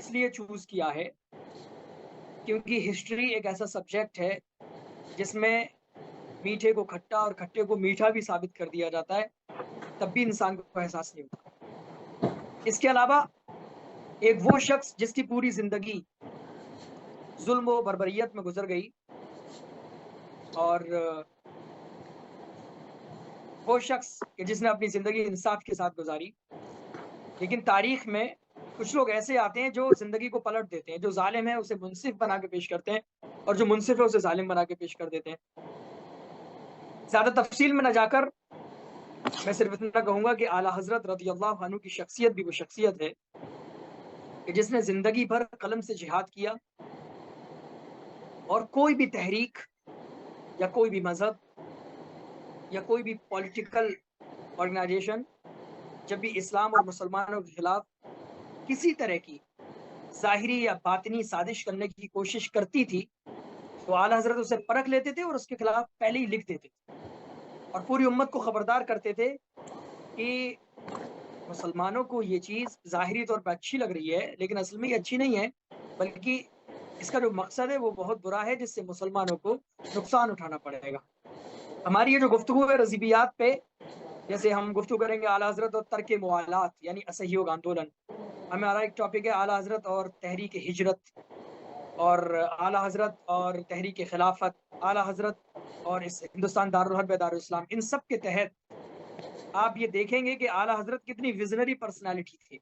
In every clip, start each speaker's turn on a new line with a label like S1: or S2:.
S1: اس لیے چوز کیا ہے کیونکہ ہسٹری ایک ایسا سبجیکٹ ہے جس میں میٹھے کو کھٹا اور کھٹے کو میٹھا بھی ثابت کر دیا جاتا ہے، تب بھی انسان کو احساس نہیں ہوتا۔ اس کے علاوہ ایک وہ شخص جس کی پوری زندگی ظلم و بربریت میں گزر گئی، اور وہ شخص کہ جس نے اپنی زندگی انصاف کے ساتھ گزاری، لیکن تاریخ میں کچھ لوگ ایسے آتے ہیں جو زندگی کو پلٹ دیتے ہیں، جو ظالم ہے اسے منصف بنا کے پیش کرتے ہیں، اور جو منصف ہے اسے ظالم بنا کے پیش کر دیتے ہیں۔ زیادہ تفصیل میں نہ جا کر میں صرف اتنا کہوں گا کہ اعلیٰ حضرت رضی اللہ عنہ کی شخصیت بھی وہ شخصیت ہے کہ جس نے زندگی بھر قلم سے جہاد کیا، اور کوئی بھی تحریک یا کوئی بھی مذہب یا کوئی بھی پولیٹیکل آرگنائزیشن جب بھی اسلام اور مسلمانوں کے خلاف کسی طرح کی ظاہری یا باطنی سازش کرنے کی کوشش کرتی تھی تو اعلیٰ حضرت اسے پرکھ لیتے تھے اور اس کے خلاف پہلے ہی لکھ دیتے تھے، اور پوری امت کو خبردار کرتے تھے کہ مسلمانوں کو یہ چیز ظاہری طور پر اچھی لگ رہی ہے لیکن اصل میں یہ اچھی نہیں ہے، بلکہ اس کا جو مقصد ہے وہ بہت برا ہے جس سے مسلمانوں کو نقصان اٹھانا پڑے گا۔ ہماری یہ جو گفتگو ہے رضیبیات پہ، جیسے ہم گفتگو کریں گے اعلیٰ حضرت اور ترک موالات یعنی اسہیوگ آندولن، ہمارا ایک ٹاپک ہے اعلیٰ حضرت اور تحریک ہجرت، اور اعلیٰ حضرت اور تحریک خلافت، اعلیٰ حضرت اور اس ہندوستان دارالحرب دارالاسلام، ان سب کے تحت آپ یہ دیکھیں گے کہ اعلیٰ حضرت کتنی ویژنری پرسنالٹی تھی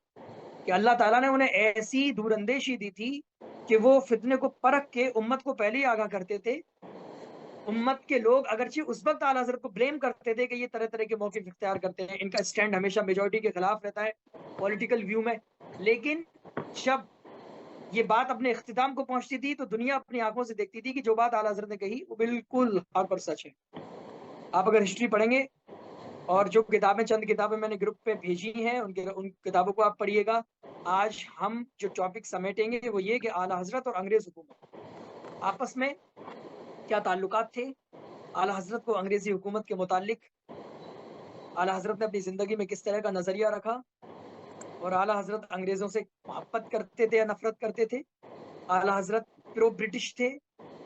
S1: کہ اللہ تعالیٰ نے انہیں ایسی دور اندیشی دی تھی کہ وہ فتنے کو پرکھ کے امت کو پہلے ہی آگاہ کرتے تھے۔ امت کے لوگ اگرچہ اس وقت اعلیٰ حضرت کو بلیم کرتے تھے کہ یہ طرح طرح کے موقف اختیار کرتے ہیں، ان کا اسٹینڈ ہمیشہ میجورٹی کے خلاف رہتا ہے پولیٹیکل ویو میں، لیکن جب یہ بات اپنے اختتام کو پہنچتی تھی تو دنیا اپنی آنکھوں سے دیکھتی تھی کہ جو بات اعلیٰ حضرت نے کہی وہ بالکل حق اور سچ ہے۔ آپ اگر ہسٹری پڑھیں گے، اور جو کتابیں چند کتابیں میں نے گروپ پہ بھیجی ہیں ان کتابوں کو آپ پڑھیے گا۔ آج ہم جو ٹاپک سمیٹیں گے وہ یہ کہ اعلیٰ حضرت اور انگریز حکومت آپس میں کیا تعلقات تھے، اعلیٰ حضرت کو انگریزی حکومت کے متعلق اعلیٰ حضرت نے اپنی زندگی میں کس طرح کا نظریہ رکھا، اور اعلیٰ حضرت انگریزوں سے محبت کرتے تھے یا نفرت کرتے تھے، اعلیٰ حضرت پرو برٹش تھے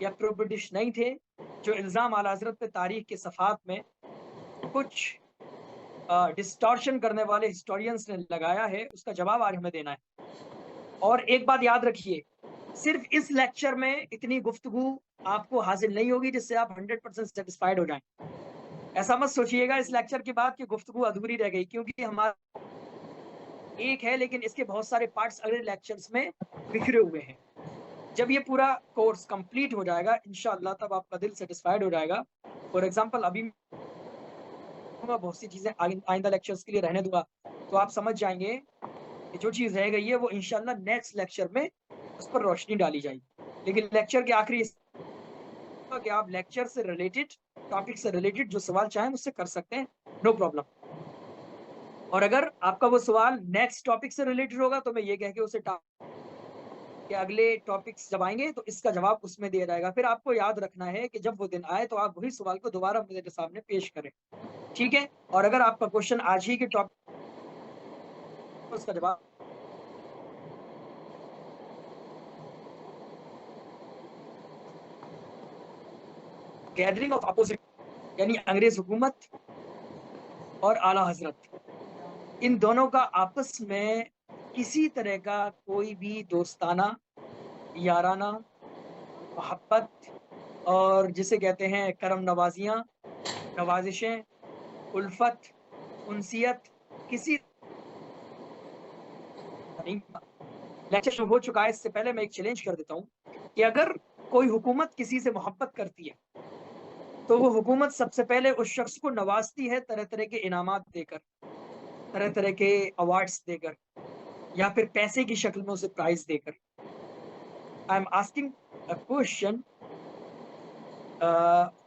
S1: یا پرو برٹش نہیں تھے۔ جو الزام اعلیٰ حضرت پہ تاریخ کے صفحات میں کچھ ڈسٹارشن کرنے والے ہسٹورینز نے لگایا ہے، اس کا جواب آج ہمیں دینا ہے۔ اور ایک بات یاد رکھیے، صرف اس لیکچر میں اتنی گفتگو آپ کو حاصل نہیں ہوگی جس سے آپ 100% سیٹسفائیڈ ہو جائیں۔ ایسا مت سوچیے گا اس لیکچر کے بعد کہ گفتگو ادھوری رہ گئی، کیونکہ ہمارا ایک ہے لیکن اس کے بہت سارے پارٹس اگلے لیکچرز میں بکھرے ہوئے ہیں۔ جب یہ پورا کورس کمپلیٹ ہو جائے گا انشاءاللہ تب آپ کا دل سیٹسفائیڈ ہو جائے گا۔ فار ایگزامپل ابھی میں بہت سی چیزیں آئندہ لیکچرز کے لیے رہنے دوں گا، تو آپ سمجھ جائیں گے کہ جو چیز رہ گئی ہے وہ انشاءاللہ نیکسٹ لیکچر میں اس پر روشنی ڈالی جائے گی۔ لیکن لیکچر کے آخری کہ آپ لیکچر سے ریلیٹڈ، ٹاپک سے ریلیٹڈ جو سوال چاہیں مجھ سے کر سکتے ہیں، نو پرابلم۔ اور اگر آپ کا وہ سوال نیکسٹ ٹاپک سے ریلیٹڈ ہوگا تو میں یہ کہہ کے اسے کہ اگلے ٹاپکس جب آئیں گے تو اس کا جواب اس میں دیا جائے گا۔ پھر آپ کو یاد رکھنا ہے کہ جب وہ دن آئے تو آپ وہی سوال کو دوبارہ میرے سامنے پیش کریں، ٹھیک ہے؟ اور اگر آپ کا کوشچن آج ہی کے ٹاپک اس کا جواب گیدرنگ آف اپوزٹ یعنی انگریز حکومت اور اعلیٰ حضرت، ان دونوں کا آپس میں کسی طرح کا کوئی بھی دوستانہ، یارانہ، محبت اور جسے کہتے ہیں کرم نوازیاں، نوازشیں، الفت، انسیت کسی لیکچر ہو چکا ہے۔ اس سے پہلے میں ایک چیلنج کر دیتا ہوں کہ اگر کوئی حکومت کسی سے محبت کرتی ہے تو وہ حکومت سب سے پہلے اس شخص کو نوازتی ہے طرح طرح کے انعامات دے کر، طرح طرح کے ایوارڈز دے کر، یا پھر پیسے کی شکل میں اسے پرائز دے کر۔ I am asking a question,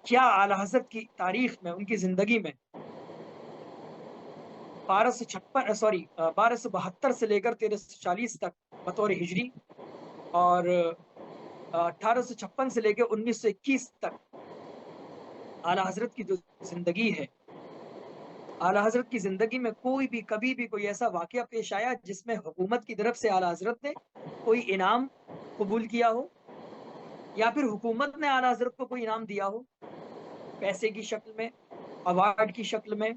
S1: کیا اعلیٰ حضرت کی تاریخ میں، ان کی زندگی میں 1272 سے لے کر 1340 تک بطور ہجری، اور 1856 سے لے کے 1921 تک اعلیٰ حضرت کی جو زندگی ہے، اعلیٰ حضرت کی زندگی میں کوئی بھی کبھی بھی کوئی ایسا واقعہ پیش آیا جس میں حکومت کی طرف سے اعلیٰ حضرت نے کوئی انعام قبول کیا ہو، یا پھر حکومت نے اعلیٰ حضرت کو کوئی انعام دیا ہو پیسے کی شکل میں، ایوارڈ کی شکل میں،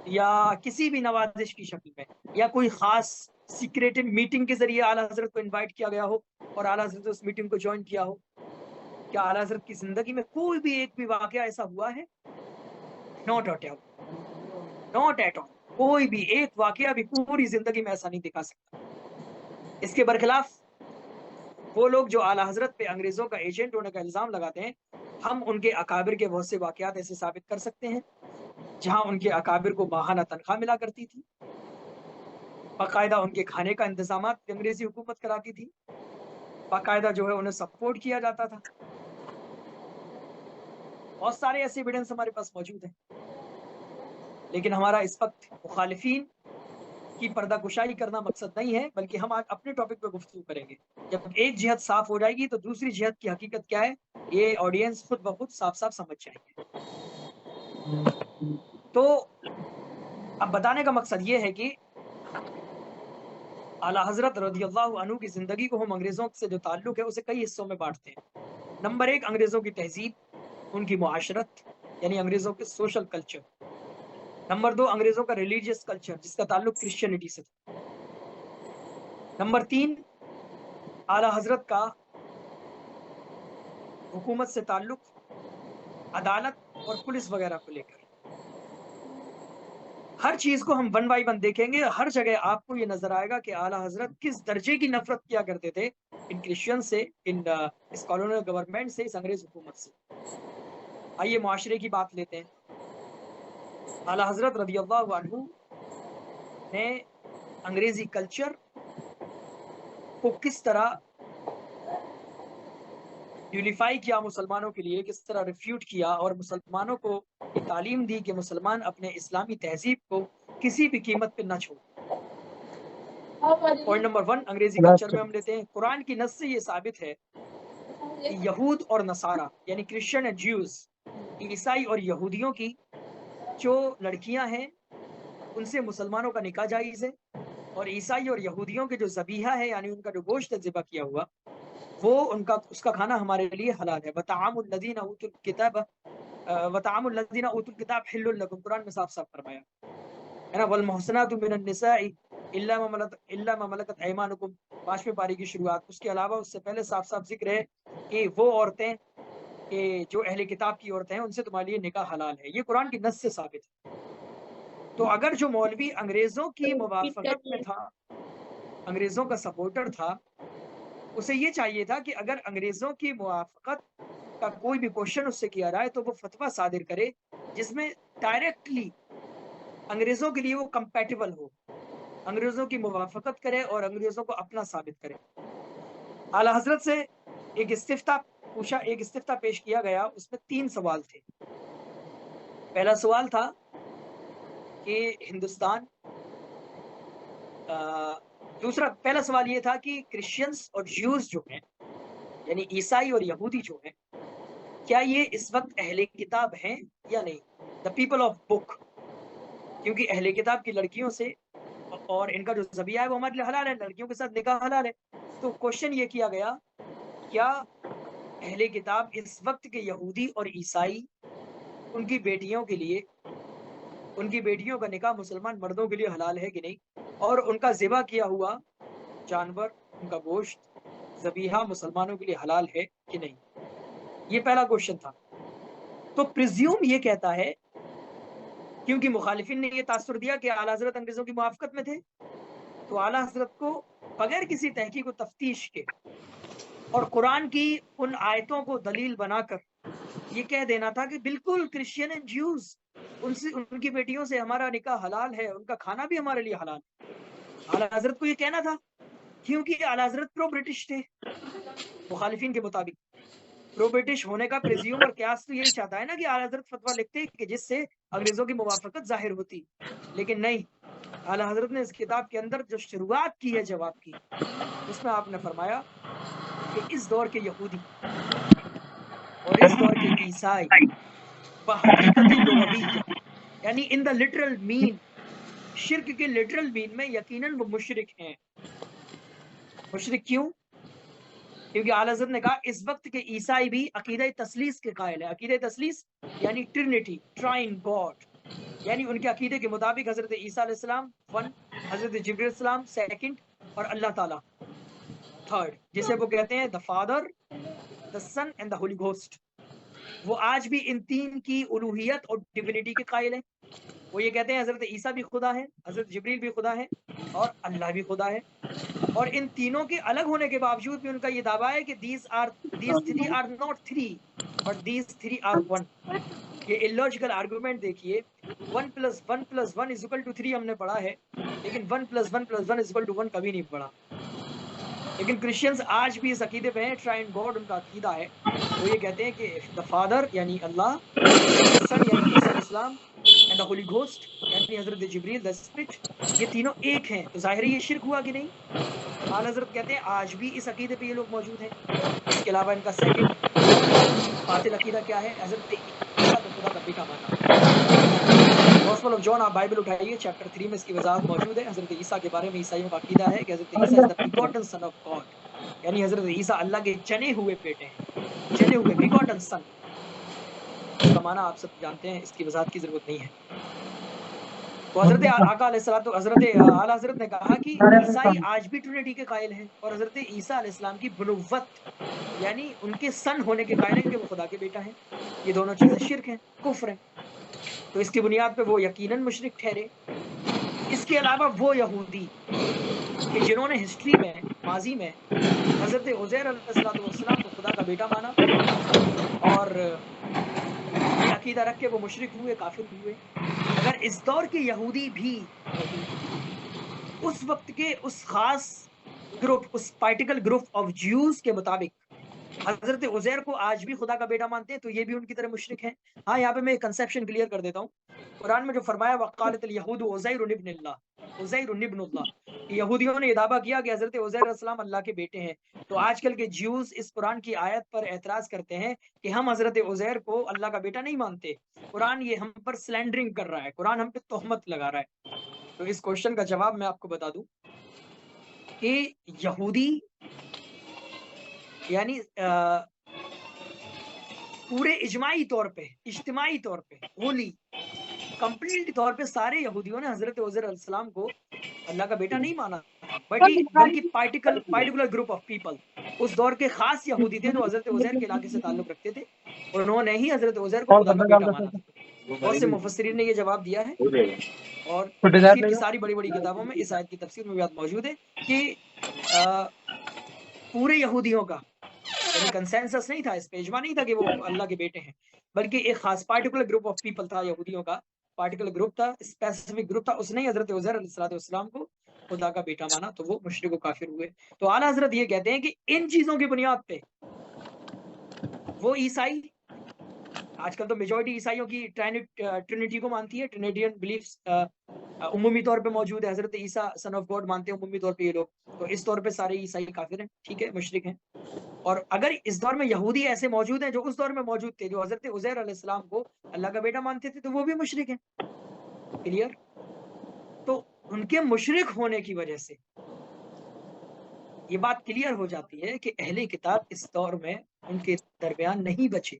S1: یا کسی بھی نوازش کی شکل میں، یا کوئی خاص سیکریٹ میٹنگ کے ذریعے اعلیٰ حضرت کو انوائٹ کیا گیا ہو اور اعلیٰ حضرت نے اس میٹنگ کو جوائن کیا ہو؟ کیا اعلیٰ حضرت کی زندگی میں کوئی بھی ایک بھی واقعہ ایسا ہوا ہے؟ Not at all. کوئی بھی ایک واقعہ بھی پوری زندگی میں ایسا نہیں دکھا سکتا. اس کے برخلاف وہ لوگ جو اعلیٰ حضرت پہ انگریزوں کا ایجنٹ ہونے کا الزام لگاتے ہیں، ہم ان کے اکابر کے بہت سے واقعات ایسے ثابت کر سکتے ہیں جہاں ان کے اکابر کو ماہانہ تنخواہ ملا کرتی تھی، باقاعدہ ان کے کھانے کا انتظامات انگریزی حکومت کراتی تھی، باقاعدہ جو ہے انہیں سپورٹ کیا جاتا تھا. بہت سارے ایسے ایویڈنس ہمارے پاس موجود ہیں. لیکن ہمارا اس وقت مخالفین کی پردہ کشائی کرنا مقصد نہیں ہے، بلکہ ہم آج اپنے ٹاپک پہ گفتگو کریں گے. جب ایک جہت صاف ہو جائے گی تو دوسری جہت کی حقیقت کیا ہے یہ آڈینس خود بخود صاف صاف سمجھ جائیں گے. تو اب بتانے کا مقصد یہ ہے کہ اعلیٰ حضرت رضی اللہ عنہ کی زندگی کو ہم انگریزوں سے جو تعلق ہے اسے کئی حصوں میں بانٹتے ہیں. نمبر 1، انگریزوں کی تہذیب، ان کی معاشرت یعنی انگریزوں کے سوشل کلچر. نمبر 2، انگریزوں کا ریلیجیس کلچر جس کا تعلق کرسچینٹی سے تھا. نمبر 3، اعلیٰ حضرت کا حکومت سے تعلق، عدالت اور پولیس وغیرہ کو لے کر. ہر چیز کو ہم ون بائی ون دیکھیں گے. ہر جگہ آپ کو یہ نظر آئے گا کہ اعلیٰ حضرت کس درجے کی نفرت کیا کرتے تھے ان کرسچن سے، اس کالونیل گورنمنٹ سے، اس انگریز حکومت سے. آئیے معاشرے کی بات لیتے ہیں. اعلیٰ حضرت رضی اللہ عنہ نے انگریزی کلچر کو کس طرح یونیفائی کیا مسلمانوں کے لیے، کس طرح ریفیوٹ کیا اور مسلمانوں کو یہ تعلیم دی کہ مسلمان اپنے اسلامی تہذیب کو کسی بھی قیمت پہ نہ چھوڑیں. پوائنٹ نمبر 1 انگریزی کلچر میں ہم لیتے ہیں. قرآن کی نص سے یہ ثابت ہے کہ یہود اور نصارہ یعنی کرسچن اور جیوز، عیسائی اور یہودیوں کی جو لڑکیاں ہیں ان سے مسلمانوں کا نکاح جائز ہے، اور عیسائی اور یہودیوں کے جو ذبیحہ ہے یعنی ان کا جو گوشت ذبح کیا ہوا وہ اس کا کھانا ہمارے لیے حلال ہے. وطعام الذین اوتوا الکتاب وطعام الذین اوتوا الکتاب حل لکم، قرآن میں صاف صاف فرمایا ہے نا. والمحصنات من النساء الا ما ملکت ایمانکم، 5ویں پاری کی شروعات. اس کے علاوہ اس سے پہلے صاف صاف ذکر ہے کہ وہ عورتیں کہ جو اہل کتاب کی عورتیں ہیں ان سے تمہارے لیے نکاح حلال ہے. یہ قرآن کی نص سے ثابت ہے. تو اگر جو مولوی انگریزوں کی موافقت میں تھا، انگریزوں کا سپورٹر تھا، اسے یہ چاہیے تھا کہ اگر انگریزوں کی موافقت کا کوئی بھی کوشچن اس سے کیا جائے تو وہ فتویٰ صادر کرے جس میں ڈائریکٹلی انگریزوں کے لیے وہ کمپیٹیبل ہو، انگریزوں کی موافقت کرے اور انگریزوں کو اپنا ثابت کرے. اعلیٰ حضرت سے ایک استفتاء پیش کیا گیا، اس میں 3 سوال تھے. پہلا سوال تھا کہ ہندوستان، پہلا سوال یہ تھا کہ کرسچنز اور جیوز جو ہیں یعنی عیسائی اور یہودی جو ہیں کیا یہ اس وقت اہل کتاب ہیں یا نہیں، دا پیپل آف بک، کیونکہ اہل کتاب کی لڑکیوں سے اور ان کا جو ذبیحہ ہے وہ ہمارے لیے حلال ہے، لڑکیوں کے ساتھ نکاح حلال ہے. تو کوشچن یہ کیا گیا کیا اہل کتاب اس وقت کے یہودی اور عیسائی ان کی بیٹیوں کے لیے، ان کی بیٹیوں کا نکاح مسلمان مردوں کے لیے حلال ہے کہ نہیں، اور ان کا ذبح کیا ہوا جانور، ان کا گوشت ذبیحہ مسلمانوں کے لیے حلال ہے کہ نہیں. یہ پہلا کوشچن تھا. تو پریزیوم یہ کہتا ہے، کیونکہ مخالفین نے یہ تاثر دیا کہ اعلیٰ حضرت انگریزوں کی موافقت میں تھے، تو اعلیٰ حضرت کو بغیر کسی تحقیق و تفتیش کے اور قرآن کی ان آیتوں کو دلیل بنا کر یہ کہہ دینا تھا کہ بالکل کرسچین اینڈ جیوز ان کی بیٹیوں سے ہمارا نکاح حلال ہے، ان کا کھانا بھی ہمارے لیے حلال ہے. اعلیٰ حضرت کو یہ کہنا تھا کیونکہ اعلیٰ حضرت پرو برٹش تھے. مخالفین کے مطابق پرو برٹش ہونے کا پریزیوم اور قیاس تو یہی چاہتا ہے نا کہ اعلیٰ حضرت فتویٰ لکھتے کہ جس سے انگریزوں کی موافقت ظاہر ہوتی، لیکن نہیں. اعلیٰ حضرت نے اس کتاب کے اندر جو شروعات کی ہے جواب کی، اس میں آپ نے فرمایا کہ اس دور کے یہودی اور اس دور کے عیسائی بحقیقت لغویہ یعنی ان دا لٹرل مین، شرک کے لٹرل مین میں یقیناً وہ مشرک ہیں۔ مشرک کیوں؟ کیونکہ اعلیٰ حضرت نے کہا اس وقت کے عیسائی بھی عقیدہ تثلیث کے قائل ہے۔ عقیدہ تثلیث یعنی ٹرینٹی، ٹرائن گاڈ، یعنی ان کے عقیدے کے مطابق حضرت عیسیٰ علیہ السلام 1، حضرت جبریل علیہ السلام 2 اور اللہ تعالیٰ 3، جسے وہ کہتے ہیں the father, the son and the holy ghost. وہ آج بھی ان 3 کی الوہیت اور ڈیوینٹی کے قائل ہیں۔ وہ یہ کہتے ہیں حضرت عیسیٰ بھی خدا ہے، حضرت جبریل بھی خدا ہے اور اللہ بھی خدا ہے۔ اور ان تینوں کے الگ ہونے کے باوجود بھی ان کا یہ دعویٰ ہے کہ these 3 are not 3 اور these 3 are 1۔ یہ illogical argument دیکھیے، 1 + 1 + 1 = 3 ہم نے پڑھا ہے، لیکن 1 + 1 + 1 = 1 کبھی نہیں پڑھا۔ لیکن کرسچنز آج بھی اس عقیدے پہ ہیں، ٹرائن گاڈ ان کا عقیدہ ہے۔ وہ یہ کہتے ہیں کہ دا فادر یعنی اللہ، سن یعنی عیسیٰ علیہ السلام، اینڈ دا ہولی گھوسٹ یعنی حضرت جبریل دا اسپرٹ، یہ تینوں ایک ہیں۔ تو ظاہر یہ شرک ہوا کہ نہیں؟ اعلیٰ حضرت کہتے ہیں آج بھی اس عقیدے پہ یہ لوگ موجود ہیں۔ اس کے علاوہ ان کا سیکنڈ باطل عقیدہ کیا ہے؟ حضرت عیسیٰ کو خدا کا بیٹا مانا۔ گوسپل آف جان آپ بائبل اٹھائیے، چیپٹر 3 میں اس کی وضاحت موجود ہے۔ حضرت عیسیٰ کے بارے میں عیسائیوں کا عقیدہ ہے کہ حضرت عیسیٰ is the begotten son of God، یعنی حضرت عیسیٰ اللہ کے جنے ہوئے بیٹے ہیں، جنے ہوئے begotten son۔ اس کا معنی آپ سب جانتے ہیں، اس کی وضاحت کی ضرورت نہیں ہے۔ تو حضرت آقا علیہ السلام تو حضرت اعلیٰ حضرت نے کہا کہ عیسائی آج بھی ٹرینٹی کے قائل ہیں، اور حضرت عیسیٰ علیہ السلام کی بنوت یعنی ان کے سن ہونے کے قائل ہیں کہ وہ خدا کے بیٹا ہیں۔ یہ دونوں چیزیں شرک ہیں، کفر ہیں۔ تو اس کی بنیاد پہ وہ یقیناً مشرک ٹھہرے۔ اس کے علاوہ وہ یہودی کہ جنہوں نے ہسٹری میں، ماضی میں حضرت عزیر علیہ السلام کو خدا کا بیٹا مانا اور یہ عقیدہ رکھ کے وہ مشرک ہوئے، کافر ہوئے۔ اگر اس دور کے یہودی بھی اس وقت کے اس خاص گروپ، اس پارٹیکل گروپ آف جیوز کے مطابق حضرت عزیر کو آج بھی خدا کا بیٹا مانتے ہیں، تو یہ بھی ان کی طرح مشرک ہیں۔ ہاں، یہاں پہ میں ایک کنسیپشن کلیئر کر دیتا ہوں۔ قرآن میں جو فرمایا وقالت الیہود عزیر ابن اللہ، عزیر ابن اللہ، یہودیوں نے یہ دعویٰ کیا کہ حضرت عزیر علیہ السلام اللہ کے بیٹے ہیں۔ تو آج کل کے جیوز اس قرآن کی آیت پر اعتراض کرتے ہیں کہ ہم حضرت عزیر کو اللہ کا بیٹا نہیں مانتے، قرآن یہ ہم پر سلینڈرنگ کر رہا ہے، قرآن ہم پہ تہمت لگا رہا ہے۔ تو اس کوشچن کا جواب میں آپ کو بتا دوں کہ یہودی یعنی پورے اجماعی طور پہ، اجتماعی طور پہ، ہولی کمپلیٹ طور پہ سارے یہودیوں نے حضرت عزیر علیہ السلام کو اللہ کا بیٹا نہیں مانا، بلکہ پارٹیکولر گروپ آف پیپل، اس دور کے خاص یہودی تھے جو حضرت عزیر کے علاقے سے تعلق رکھتے تھے، اور انہوں نے ہی حضرت عزیر کو خدا کا بیٹا مانا تھا۔ بہت سے مفسرین نے یہ جواب دیا ہے، اور تفسیر کی ساری بڑی بڑی کتابوں میں اس آیت کی تفسیر میں بات موجود ہے کہ پورے یہودیوں کا یعنی کنسنسس نہیں تھا، اس پہ اجماع نہیں تھا کہ وہ اللہ کے بیٹے ہیں، بلکہ ایک خاص پارٹیکولر گروپ آف پیپل تھا، یہودیوں کا پارٹیکولر گروپ تھا، اسپیسیفک گروپ تھا، اس نے حضرت عزیر علیہ السلام کو خدا کا بیٹا مانا، تو وہ مشرک و کافر ہوئے۔ تو اعلیٰ حضرت یہ کہتے ہیں کہ ان چیزوں کی بنیاد پہ وہ عیسائی، آج کل تو میجورٹی عیسائیوں کی ٹرینٹی کو مانتی ہے، ٹرینیٹین بلیفز عمومی طور پہ موجود ہے، حضرت عیسیٰ سن آف گاڈ مانتے ہیں عمومی طور پہ یہ لوگ، تو اس طور پہ سارے عیسائی کافر ہیں، ٹھیک ہے، مشرک ہیں۔ اور اگر اس دور میں یہودی ایسے موجود ہیں جو اس دور میں موجود تھے، جو حضرت عزیر علیہ السلام کو اللہ کا بیٹا مانتے تھے، تو وہ بھی مشرک ہیں۔ کلیئر؟ تو ان کے مشرک ہونے کی وجہ سے یہ بات کلیئر ہو جاتی ہے کہ اہل کتاب اس دور میں ان کے درمیان نہیں بچے۔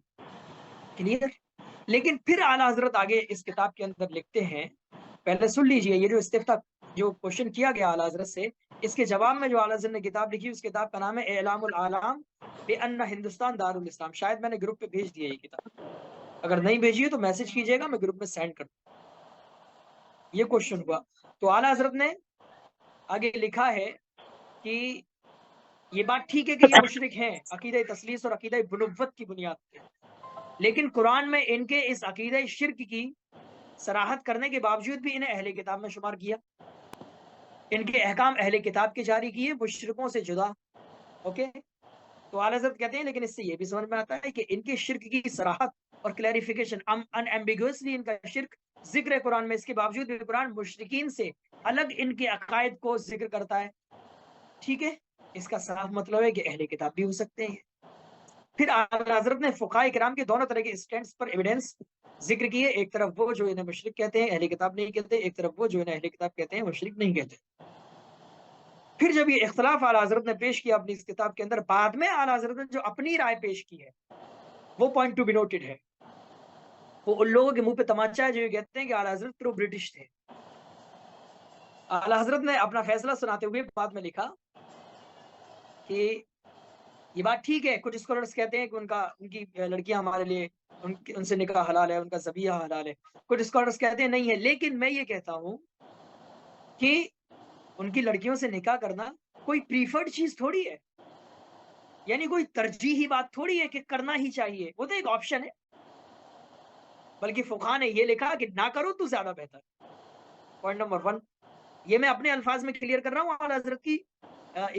S1: کلیئر؟ لیکن پھر اعلیٰ حضرت آگے اس کتاب کے اندر لکھتے ہیں، پہلے سن لیجئے، یہ جو استفتاء جو کوشچن کیا گیا اعلیٰ حضرت سے، اس کے جواب میں جو اعلیٰ حضرت نے کتاب لکھی، اس کتاب کا نام ہے اعلام العالم بان ہندوستان دار الاسلام۔ شاید میں نے گروپ پہ بھیج دیا یہ کتاب، اگر نہیں بھیجی ہے تو میسج کیجئے گا، میں گروپ میں سینڈ کر دوں۔ یہ کوشچن ہوا، تو اعلیٰ حضرت نے آگے لکھا ہے کہ یہ بات ٹھیک ہے کہ یہ مشرک ہیں عقیدہ تثلیث اور عقیدہ بنوت کی بنیاد پہ، لیکن قرآن میں ان کے اس عقیدہ شرک کی صراحت کرنے کے باوجود بھی انہیں اہل کتاب میں شمار کیا، ان کے احکام اہل کتاب کے جاری کیے، مشرکوں سے جدا۔ اوکے، تو اعلیٰ حضرت کہتے ہیں لیکن اس سے یہ بھی سمجھ میں آتا ہے کہ ان کے شرک کی صراحت اور کلیریفیکیشن انایمبیگوسلی ان کا شرک ذکر ہے قرآن میں، اس کے باوجود بھی قرآن مشرکین سے الگ ان کے عقائد کو ذکر کرتا ہے، ٹھیک ہے۔ اس کا صاف مطلب ہے کہ اہل کتاب بھی ہو سکتے ہیں۔ پھر اعلیٰ حضرت نے فقہائے کرام کے دونوں طرح کے اسٹینڈز پر ایویڈنس ذکر کیے، ایک طرف وہ جو انہیں مشرک کہتے ہیں اہل کتاب نہیں کہتے، ایک طرف وہ جو انہیں اہل کتاب کہتے ہیں مشرک نہیں کہتے۔ پھر جب یہ اختلاف اعلیٰ حضرت نے پیش کیا اپنی اس کتاب کے اندر، بعد میں اعلیٰ حضرت نے جو اپنی رائے پیش کی ہے وہ پوائنٹ ٹو بی نوٹڈ ہے۔ وہ ان لوگوں کے منہ پہ تماچا ہے جو یہ کہتے ہیں کہ اعلیٰ حضرت پرو برٹش تھے۔ اعلیٰ حضرت نے اپنا فیصلہ سناتے ہوئے بعد میں لکھا کہ یہ بات ٹھیک ہے، کچھ اسکالرس کہتے ہیں کہ ان کی لڑکیاں ہمارے لیے ان سے نکاح حلال ہے، ان کا ذبیحہ حلال ہے، کچھ اسکالرس کہتے ہیں نہیں ہے، لیکن میں یہ کہتا ہوں کہ ان کی لڑکیوں سے نکاح کرنا کوئی پریفرڈ چیز تھوڑی ہے، یعنی کوئی ترجیحی بات تھوڑی ہے کہ کرنا ہی چاہیے، وہ تو ایک آپشن ہے، بلکہ فقہاء نے یہ لکھا کہ نہ کرو تو زیادہ بہتر۔ پوائنٹ نمبر 1، یہ میں اپنے الفاظ میں کلیئر کر رہا ہوں، اعلیٰ حضرت کی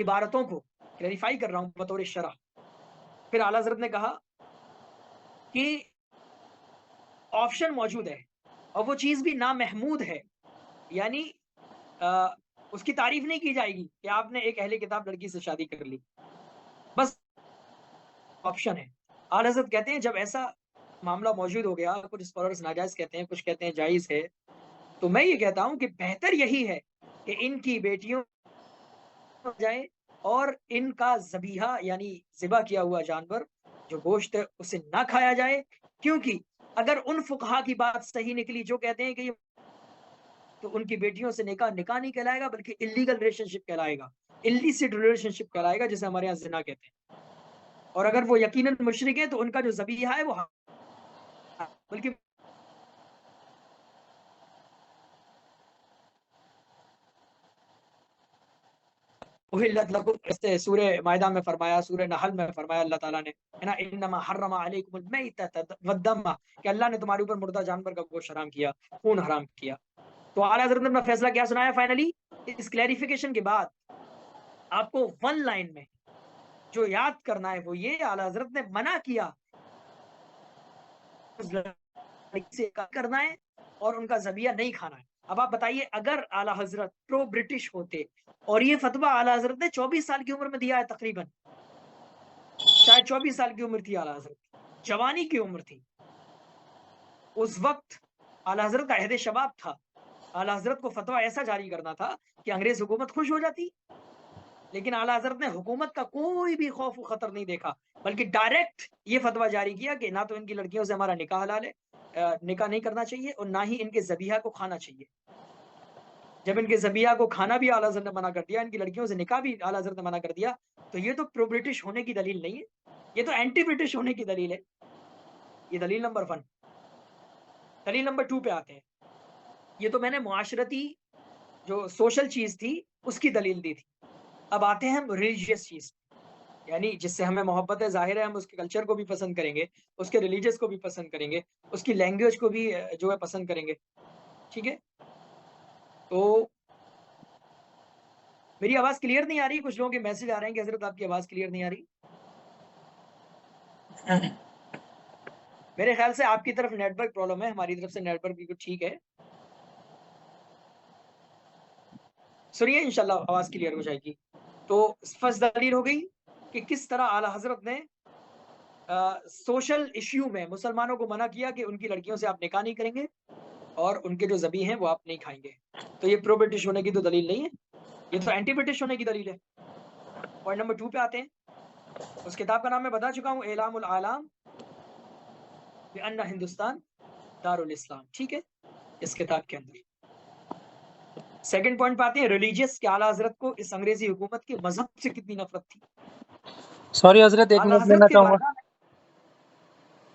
S1: عبارتوں کو کلیریفائی کر رہا ہوں بطور شرح۔ پھر اعلیٰ حضرت نے کہا کہ آپشن موجود ہے اور وہ چیز بھی نامحمود ہے، یعنی اس کی تعریف نہیں کی جائے گی کہ آپ نے ایک اہل کتاب لڑکی سے شادی کر لی، بس آپشن ہے۔ اعلیٰ حضرت کہتے ہیں جب ایسا معاملہ موجود ہو گیا، کچھ اسکالرز ناجائز کہتے ہیں، کچھ کہتے ہیں جائز ہے، تو میں یہ کہتا ہوں کہ بہتر یہی ہے کہ ان کی بیٹیوں جائے اور ان کا ذبیحہ یعنی ذبح کیا ہوا جانور جو گوشت ہے اسے نہ کھایا جائے، کیونکہ اگر ان فقہا کی بات صحیح نکلی جو کہتے ہیں کہ یہ تو ان کی بیٹیوں سے نکاح نہیں کہلائے گا بلکہ اللیگل ریلیشن شپ کہلائے گا، اللیسٹ ریلیشن شپ کہلائے گا، جسے ہمارے یہاں زنا کہتے ہیں۔ اور اگر وہ یقیناً مشرک ہے تو ان کا جو ذبیحہ ہے وہ بلکہ سورہ مائدہ میں فرمایا، سورہ نحل میں فرمایا اللہ تعالیٰ نے انما حرم علیکم المیتۃ والدم، کہ اللہ نے تمہارے اوپر مردہ جانور کا گوشت حرام کیا، خون حرام کیا۔ تو اعلیٰ حضرت نے اپنا فیصلہ کیا سنایا فائنلی؟ اس کلیریفیکیشن کے بعد آپ کو 1 لائن میں جو یاد کرنا ہے وہ یہ، اعلیٰ حضرت نے منع کیا سے کرنا ہے اور ان کا ذبیحہ نہیں کھانا ہے۔ اب آپ بتائیے اگر اعلیٰ حضرت پرو برٹش ہوتے اور یہ فتویٰ اعلیٰ حضرت نے 24 سال کی عمر میں دیا ہے، تقریباً شاید 24 سال کی عمر تھی اعلیٰ حضرت، جوانی کی عمر تھی، اس وقت اعلیٰ حضرت کا عہد شباب تھا، اعلیٰ حضرت کو فتویٰ ایسا جاری کرنا تھا کہ انگریز حکومت خوش ہو جاتی، لیکن اعلیٰ حضرت نے حکومت کا کوئی بھی خوف و خطر نہیں دیکھا، بلکہ ڈائریکٹ یہ فتویٰ جاری کیا کہ نہ تو ان کی لڑکیوں سے ہمارا نکاح حلال ہے، نکاح نہیں کرنا چاہیے، اور نہ ہی ان کے ذبیحہ کو کھانا چاہیے۔ جب ان کے ذبیحہ کو کھانا بھی اعلیٰ حضرت نے منع کر دیا، ان کی لڑکیوں سے نکاح بھی اعلیٰ حضرت نے منع کر دیا، تو یہ تو پرو برٹش ہونے کی دلیل نہیں ہے، یہ تو اینٹی برٹش ہونے کی دلیل ہے۔ یہ دلیل نمبر 1۔ دلیل نمبر 2 پہ آتے ہیں۔ یہ تو میں نے معاشرتی جو سوشل چیز تھی اس کی دلیل دی تھی، اب آتے ہیں ہم ریلیجیس چیز، یعنی جس سے ہمیں محبت ہے، ظاہر ہے ہم اس کے کلچر کو بھی پسند کریں گے، اس کے ریلیجیس کو بھی پسند کریں گے، اس کی لینگویج کو بھی جو ہے پسند کریں گے، ٹھیک ہے؟ تو میری آواز کلیئر نہیں آ رہی؟ کچھ لوگوں کے میسج آ رہے ہیں کہ حضرت آپ کی آواز کلیئر نہیں آ رہی۔ میرے خیال سے آپ کی طرف نیٹ ورک پرابلم ہے، ہماری طرف سے نیٹ ورک بالکل ٹھیک ہے۔ سنیے انشاءاللہ آواز کلیئر ہو جائے گی۔ تو فرسٹ دلیل ہو گئی کہ کس طرح اعلیٰ حضرت نے سوشل ایشو میں مسلمانوں کو منع کیا کہ ان کی لڑکیوں سے آپ نکاح نہیں کریں گے اور ان کے جو ذبیح ہیں وہ آپ نہیں کھائیں گے۔ تو یہ پرو برٹش ہونے کی تو دلیل نہیں ہے، یہ تو اینٹی برٹش ہونے کی دلیل ہے۔ پوائنٹ نمبر 2 پہ آتے ہیں۔ اس کتاب کا نام میں بتا چکا ہوں، اعلام العالم بان ہندوستان دار الاسلام، ٹھیک ہے، اس کتاب کے اندر۔ سیکنڈ پوائنٹ پہ آتے ہیں ریلیجیس، کہ اعلیٰ حضرت کو اس انگریزی حکومت کے مذہب سے کتنی نفرت تھی۔
S2: سوری حضرت، ایک منٹ لینا چاہوں گا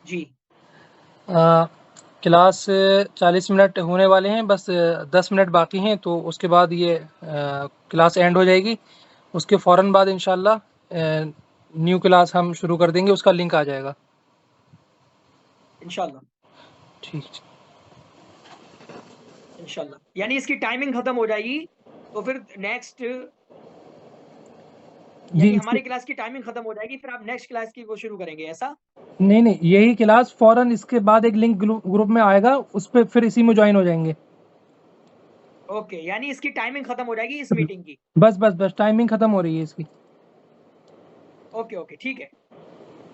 S1: جی۔
S2: کلاس 40 منٹ ہونے والے ہیں، بس 10 منٹ باقی ہیں، تو اس کے بعد یہ کلاس اینڈ ہو جائے گی۔ اس کے فوراً بعد انشاءاللہ نیو کلاس ہم شروع کر دیں گے، اس کا لنک آ جائے گا
S1: انشاءاللہ۔
S2: ٹھیک،
S1: انشاءاللہ، یعنی اس کی ٹائمنگ ختم ہو جائے گی تو پھر نیکسٹ، یعنی ہماری کلاس کی ٹائمنگ ختم ہو جائے گی، پھر آپ نیکسٹ کلاس کی وہ شروع کریں گے، ایسا؟
S2: نہیں، یہی کلاس فوراً اس کے بعد ایک لنک گروپ میں آئے گا، اس پہ پھر اسی میں جوائن ہو جائیں گے۔
S1: اوکے، یعنی اس کی ٹائمنگ ختم ہو جائے گی اس میٹنگ کی؟
S2: بس ٹائمنگ ختم ہو رہی ہے اس کی۔
S1: اوکے ٹھیک ہے۔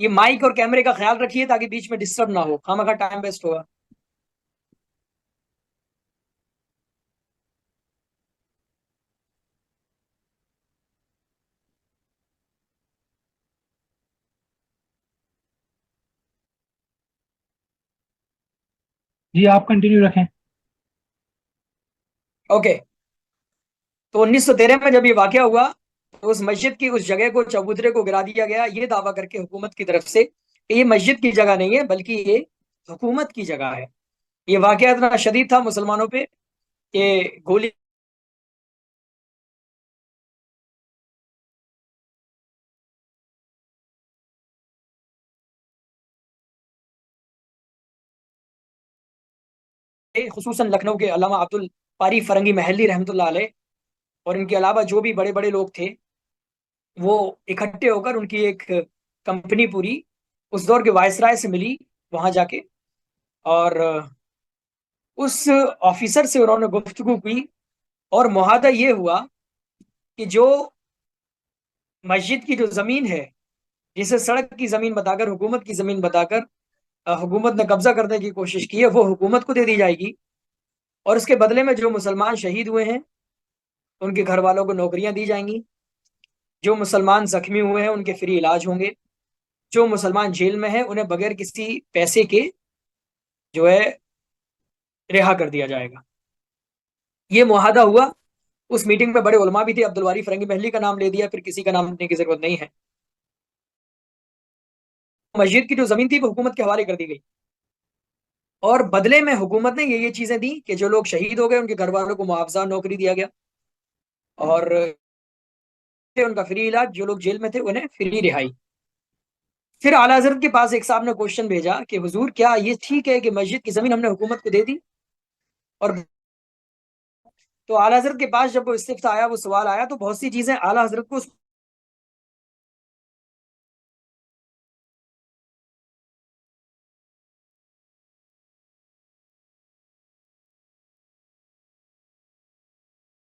S1: یہ مائک اور کیمرے کا خیال رکھیے تاکہ بیچ میں ڈسٹرب نہ ہو، خامخواہ ٹائم ویسٹ ہوگا۔
S2: جی آپ کنٹینیو رکھیں۔
S1: اوکے، تو 1913 میں جب یہ واقعہ ہوا تو اس مسجد کی اس جگہ کو، چبوترے کو گرا دیا گیا، یہ دعویٰ کر کے حکومت کی طرف سے کہ یہ مسجد کی جگہ نہیں ہے بلکہ یہ حکومت کی جگہ ہے۔ یہ واقعہ اتنا شدید تھا مسلمانوں پہ کہ گولی خصوصاً لکھنؤ کے علامہ عبد الباری فرنگی محلی رحمۃ اللہ علیہ اور ان کے علاوہ جو بھی بڑے بڑے لوگ تھے وہ اکٹھے ہو کر ان کی ایک کمپنی پوری اس دور کے وائسرائے سے ملی وہاں جا کے، اور اس آفیسر سے انہوں نے گفتگو کی اور معاہدہ یہ ہوا کہ جو مسجد کی جو زمین ہے جسے سڑک کی زمین بتا کر، حکومت کی زمین بتا کر حکومت نے قبضہ کرنے کی کوشش کی ہے، وہ حکومت کو دے دی جائے گی، اور اس کے بدلے میں جو مسلمان شہید ہوئے ہیں ان کے گھر والوں کو نوکریاں دی جائیں گی، جو مسلمان زخمی ہوئے ہیں ان کے فری علاج ہوں گے، جو مسلمان جیل میں ہیں انہیں بغیر کسی پیسے کے جو ہے رہا کر دیا جائے گا۔ یہ معاہدہ ہوا۔ اس میٹنگ میں بڑے علماء بھی تھے، عبد الباری فرنگی محلی کا نام لے دیا، پھر کسی کا نام لینے کی ضرورت نہیں ہے۔ مسجد کی جو زمین تھی وہ حکومت کے حوالے کر دی گئی، اور بدلے میں حکومت نے یہ چیزیں دی کہ جو لوگ شہید ہو گئے ان کے گھر والوں کو معاوضہ، نوکری دیا گیا، اور ان کا فری علاج، جو لوگ جیل میں تھے انہیں فری رہائی۔ پھر اعلیٰ حضرت کے پاس ایک صاحب نے کوشچن بھیجا کہ حضور کیا یہ ٹھیک ہے کہ مسجد کی زمین ہم نے حکومت کو دے دی؟ اور تو اعلیٰ حضرت کے پاس جب وہ استفتاء آیا، وہ سوال آیا، تو بہت سی چیزیں اعلیٰ حضرت کو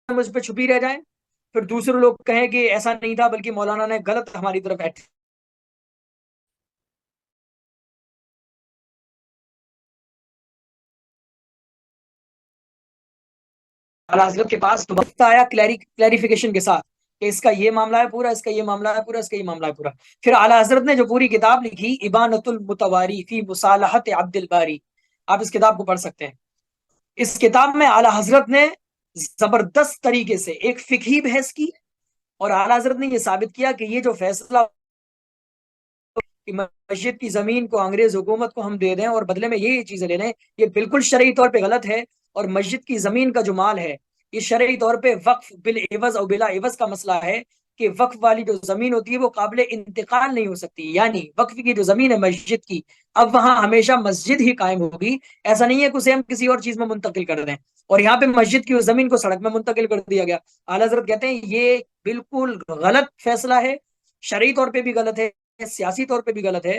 S1: مجھ پہ چھپی رہ جائیں، پھر دوسرے لوگ کہیں کہ ایسا نہیں تھا بلکہ مولانا نے غلط ہماری طرف اعلیٰ حضرت کے پاس وقت آیا کلیریفیکیشن کے ساتھ کہ اس کا یہ معاملہ ہے پورا، اس کا یہ معاملہ ہے پورا، اس کا یہ معاملہ ہے پورا۔ پھر اعلیٰ حضرت نے جو پوری کتاب لکھی، ابانۃ المتواری فی مصالحۃ عبد الباری، آپ اس کتاب کو پڑھ سکتے ہیں۔ اس کتاب میں اعلیٰ حضرت نے زبردست طریقے سے ایک فقہی بحث کی، اور اعلیٰ حضرت نے یہ ثابت کیا کہ یہ جو فیصلہ کہ مسجد کی زمین کو انگریز حکومت کو ہم دے دیں اور بدلے میں یہ چیزیں لے لیں، یہ بالکل شرعی طور پہ غلط ہے، اور مسجد کی زمین کا جو مال ہے یہ شرعی طور پہ وقف بالعوض اور بلا عوض کا مسئلہ ہے کہ وقف والی جو زمین ہوتی ہے وہ قابل انتقال نہیں ہو سکتی، یعنی وقف کی جو زمین ہے مسجد کی، اب وہاں ہمیشہ مسجد ہی قائم ہوگی، ایسا نہیں ہے کہ اسے ہم کسی اور چیز میں منتقل کر دیں، اور یہاں پہ مسجد کی اس زمین کو سڑک میں منتقل کر دیا گیا۔ اعلیٰ حضرت کہتے ہیں یہ بالکل غلط فیصلہ ہے، شرعی طور پہ بھی غلط ہے، سیاسی طور پہ بھی غلط ہے،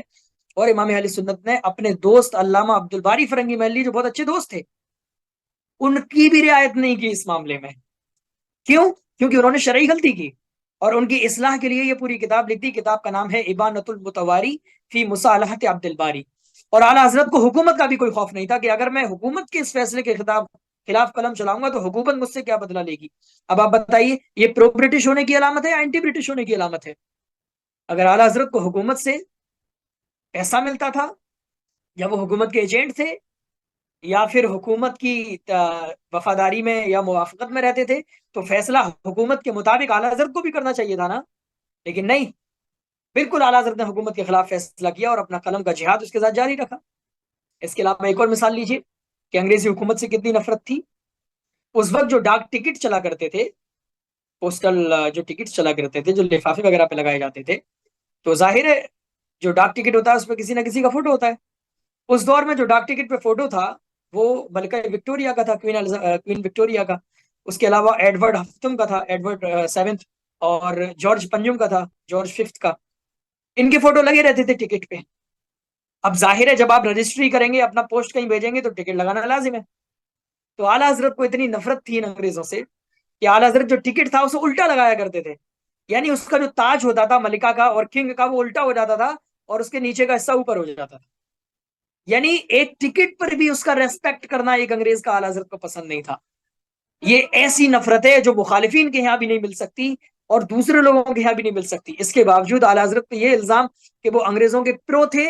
S1: اور امام اہل سنت نے اپنے دوست علامہ عبد الباری فرنگی محلی جو بہت اچھے دوست تھے ان کی بھی رعایت نہیں کی اس معاملے میں۔ کیوں؟ کیونکہ انہوں نے شرعی غلطی کی، اور ان کی اصلاح کے لیے یہ پوری کتاب لکھ دی۔ کتاب کا نام ہے ابانۃ المتواری فی مصالحۃ عبد الباری۔ اور اعلیٰ حضرت کو حکومت کا بھی کوئی خوف نہیں تھا کہ اگر میں حکومت کے اس فیصلے کے خلاف قلم چلاؤں گا تو حکومت مجھ سے کیا بدلہ لے گی۔ اب آپ بتائیے یہ پرو برٹش ہونے کی علامت ہے یا اینٹی برٹش ہونے کی علامت ہے؟ اگر اعلیٰ حضرت کو حکومت سے پیسہ ملتا تھا، یا وہ حکومت کے ایجنٹ تھے، یا پھر حکومت کی وفاداری میں یا موافقت میں رہتے تھے، تو فیصلہ حکومت کے مطابق اعلیٰ حضرت کو بھی کرنا چاہیے تھا نا، لیکن نہیں، بالکل اعلیٰ حضرت نے حکومت کے خلاف فیصلہ کیا اور اپنا قلم کا جہاد اس کے ساتھ جاری رکھا۔ اس کے علاوہ ایک اور مثال لیجیے کہ انگریزی حکومت سے کتنی نفرت تھی۔ اس وقت جو ڈاک ٹکٹ چلا کرتے تھے، پوسٹل جو ٹکٹ چلا کرتے تھے، جو لفافے وغیرہ پہ لگائے جاتے تھے، تو ظاہر ہے جو ڈاک ٹکٹ ہوتا ہے اس پہ کسی نہ کسی کا فوٹو ہوتا ہے۔ اس دور میں جو ڈاک ٹکٹ پہ فوٹو تھا وہ ملکہ وکٹوریا کا تھا، کوئین وکٹوریا کا، اس کے علاوہ ایڈورڈ ہفتم کا تھا، ایڈورڈ سیونتھ، اور جارج پنجم کا تھا، جارج ففتھ کا، ان کے فوٹو لگے رہتے تھے ٹکٹ پہ۔ اب ظاہر ہے جب آپ رجسٹری کریں گے، اپنا پوسٹ کہیں بھیجیں گے تو ٹکٹ لگانا لازم ہے۔ تو اعلیٰ حضرت کو اتنی نفرت تھی ان انگریزوں سے کہ اعلیٰ حضرت جو ٹکٹ تھا اسے الٹا لگایا کرتے تھے، یعنی اس کا جو تاج ہوتا تھا ملکہ کا اور کنگ کا وہ الٹا ہو جاتا تھا، اور اس کے نیچے کا حصہ اوپر ہو جاتا تھا. یعنی ایک ٹکٹ پر بھی اس کا ریسپیکٹ کرنا ایک انگریز کا اعلیٰ حضرت کو پسند نہیں تھا. یہ ایسی نفرت ہے جو مخالفین کے یہاں بھی نہیں مل سکتی اور دوسرے لوگوں کے یہاں بھی نہیں مل سکتی. اس کے باوجود اعلیٰ حضرت پہ یہ الزام کہ وہ انگریزوں کے پرو تھے،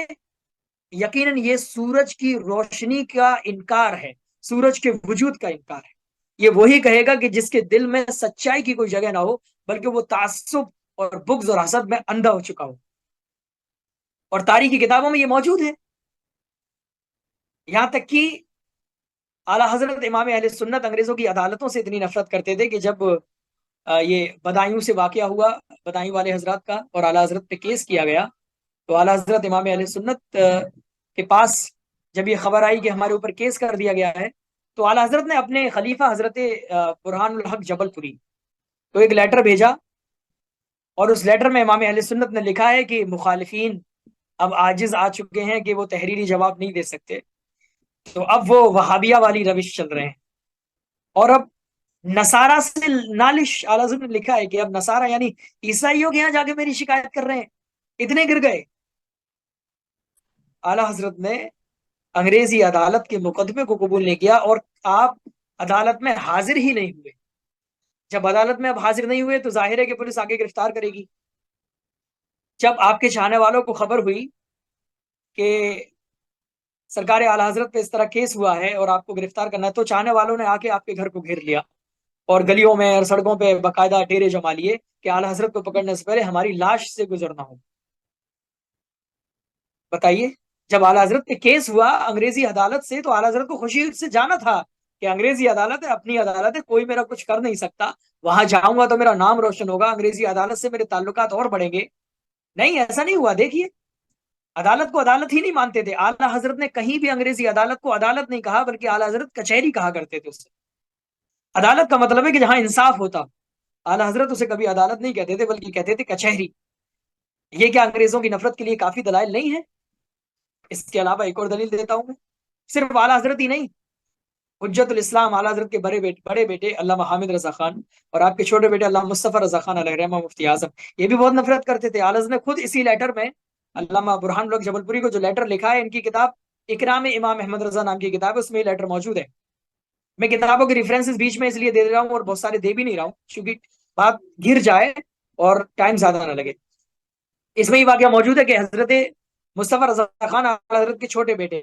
S1: یقیناً یہ سورج کی روشنی کا انکار ہے، سورج کے وجود کا انکار ہے. یہ وہی کہے گا کہ جس کے دل میں سچائی کی کوئی جگہ نہ ہو، بلکہ وہ تعصب اور بغض اور حسد میں اندھا ہو چکا ہو. اور تاریخی کتابوں میں یہ موجود ہے. یہاں تک کہ اعلیٰ حضرت امام اہل سنت انگریزوں کی عدالتوں سے اتنی نفرت کرتے تھے کہ جب یہ بدایوں سے واقعہ ہوا، بدایوں والے حضرات کا، اور اعلیٰ حضرت پہ کیس کیا گیا، تو اعلیٰ حضرت امام اہل سنت کے پاس جب یہ خبر آئی کہ ہمارے اوپر کیس کر دیا گیا ہے، تو اعلیٰ حضرت نے اپنے خلیفہ حضرت برہان الحق جبل پوری کو ایک لیٹر بھیجا، اور اس لیٹر میں امام اہل سنت نے لکھا ہے کہ مخالفین اب عاجز آ چکے ہیں کہ وہ تحریری جواب نہیں دے سکتے، تو اب وہ وہابیہ والی روش چل رہے ہیں. اور اب نصارہ سے نالش اعلیٰ حضرت نے لکھا ہے کہ اب نصارہ یعنی عیسائیوں کے یہاں جا کے میری شکایت کر رہے ہیں. اتنے گر گئے. اعلیٰ حضرت نے انگریزی عدالت کے مقدمے کو قبول نہیں کیا، اور آپ عدالت میں حاضر ہی نہیں ہوئے. جب عدالت میں اب حاضر نہیں ہوئے تو ظاہر ہے کہ پولیس آگے گرفتار کرے گی. جب آپ کے چاہنے والوں کو خبر ہوئی کہ سرکار اعلیٰ حضرت پہ اس طرح کیس ہوا ہے اور آپ کو گرفتار کرنا ہے، تو چاہنے والوں نے آ کے آپ کے گھر کو گھیر لیا اور گلیوں میں اور سڑکوں پہ باقاعدہ ڈیرے جما لیے کہ اعلیٰ حضرت کو پکڑنے سے پہلے ہماری لاش سے گزرنا ہو. بتائیے، جب اعلیٰ حضرت پہ کیس ہوا انگریزی عدالت سے، تو اعلیٰ حضرت کو خوشی سے جانا تھا کہ انگریزی عدالت ہے، اپنی عدالت ہے، کوئی میرا کچھ کر نہیں سکتا، وہاں جاؤں گا تو میرا نام روشن ہوگا، انگریزی عدالت سے میرے تعلقات اور بڑھیں گے. نہیں، ایسا نہیں ہوا. دیکھیے، عدالت کو عدالت ہی نہیں مانتے تھے. اعلیٰ حضرت نے کہیں بھی انگریزی عدالت کو عدالت نہیں کہا، بلکہ اعلیٰ حضرت کچہری کہا کرتے تھے. اس سے عدالت کا مطلب ہے کہ جہاں انصاف ہوتا. اعلیٰ حضرت اسے کبھی عدالت نہیں کہتے تھے، بلکہ کہتے تھے کچہری. یہ کیا انگریزوں کی نفرت کے لیے کافی دلائل نہیں ہے؟ اس کے علاوہ ایک اور دلیل دیتا ہوں میں. صرف اعلیٰ حضرت ہی نہیں، حجت الاسلام اعلیٰ حضرت کے بڑے بیٹے علامہ حامد رضا خان اور آپ کے چھوٹے بیٹے علامہ مصطفی رضا خان علیہ رحمہ مفتی اعظم، یہ بھی بہت نفرت کرتے تھے. اعلیٰ حضرت نے خود اسی لیٹر میں علامہ برہان الحق جبل پوری کو جو لیٹر لکھا ہے، ان کی کتاب اکرام امام احمد رضا نام کی کتاب ہے، اس میں یہ لیٹر موجود ہے. میں کتابوں کے ریفرنسز بیچ میں اس لیے دے رہا ہوں اور بہت سارے دے بھی نہیں رہا ہوں کیونکہ بات گر جائے اور ٹائم زیادہ نہ لگے. اس میں یہ واقعہ موجود ہے کہ حضرت مصطفی رضا خان اعلیٰ حضرت کے چھوٹے بیٹے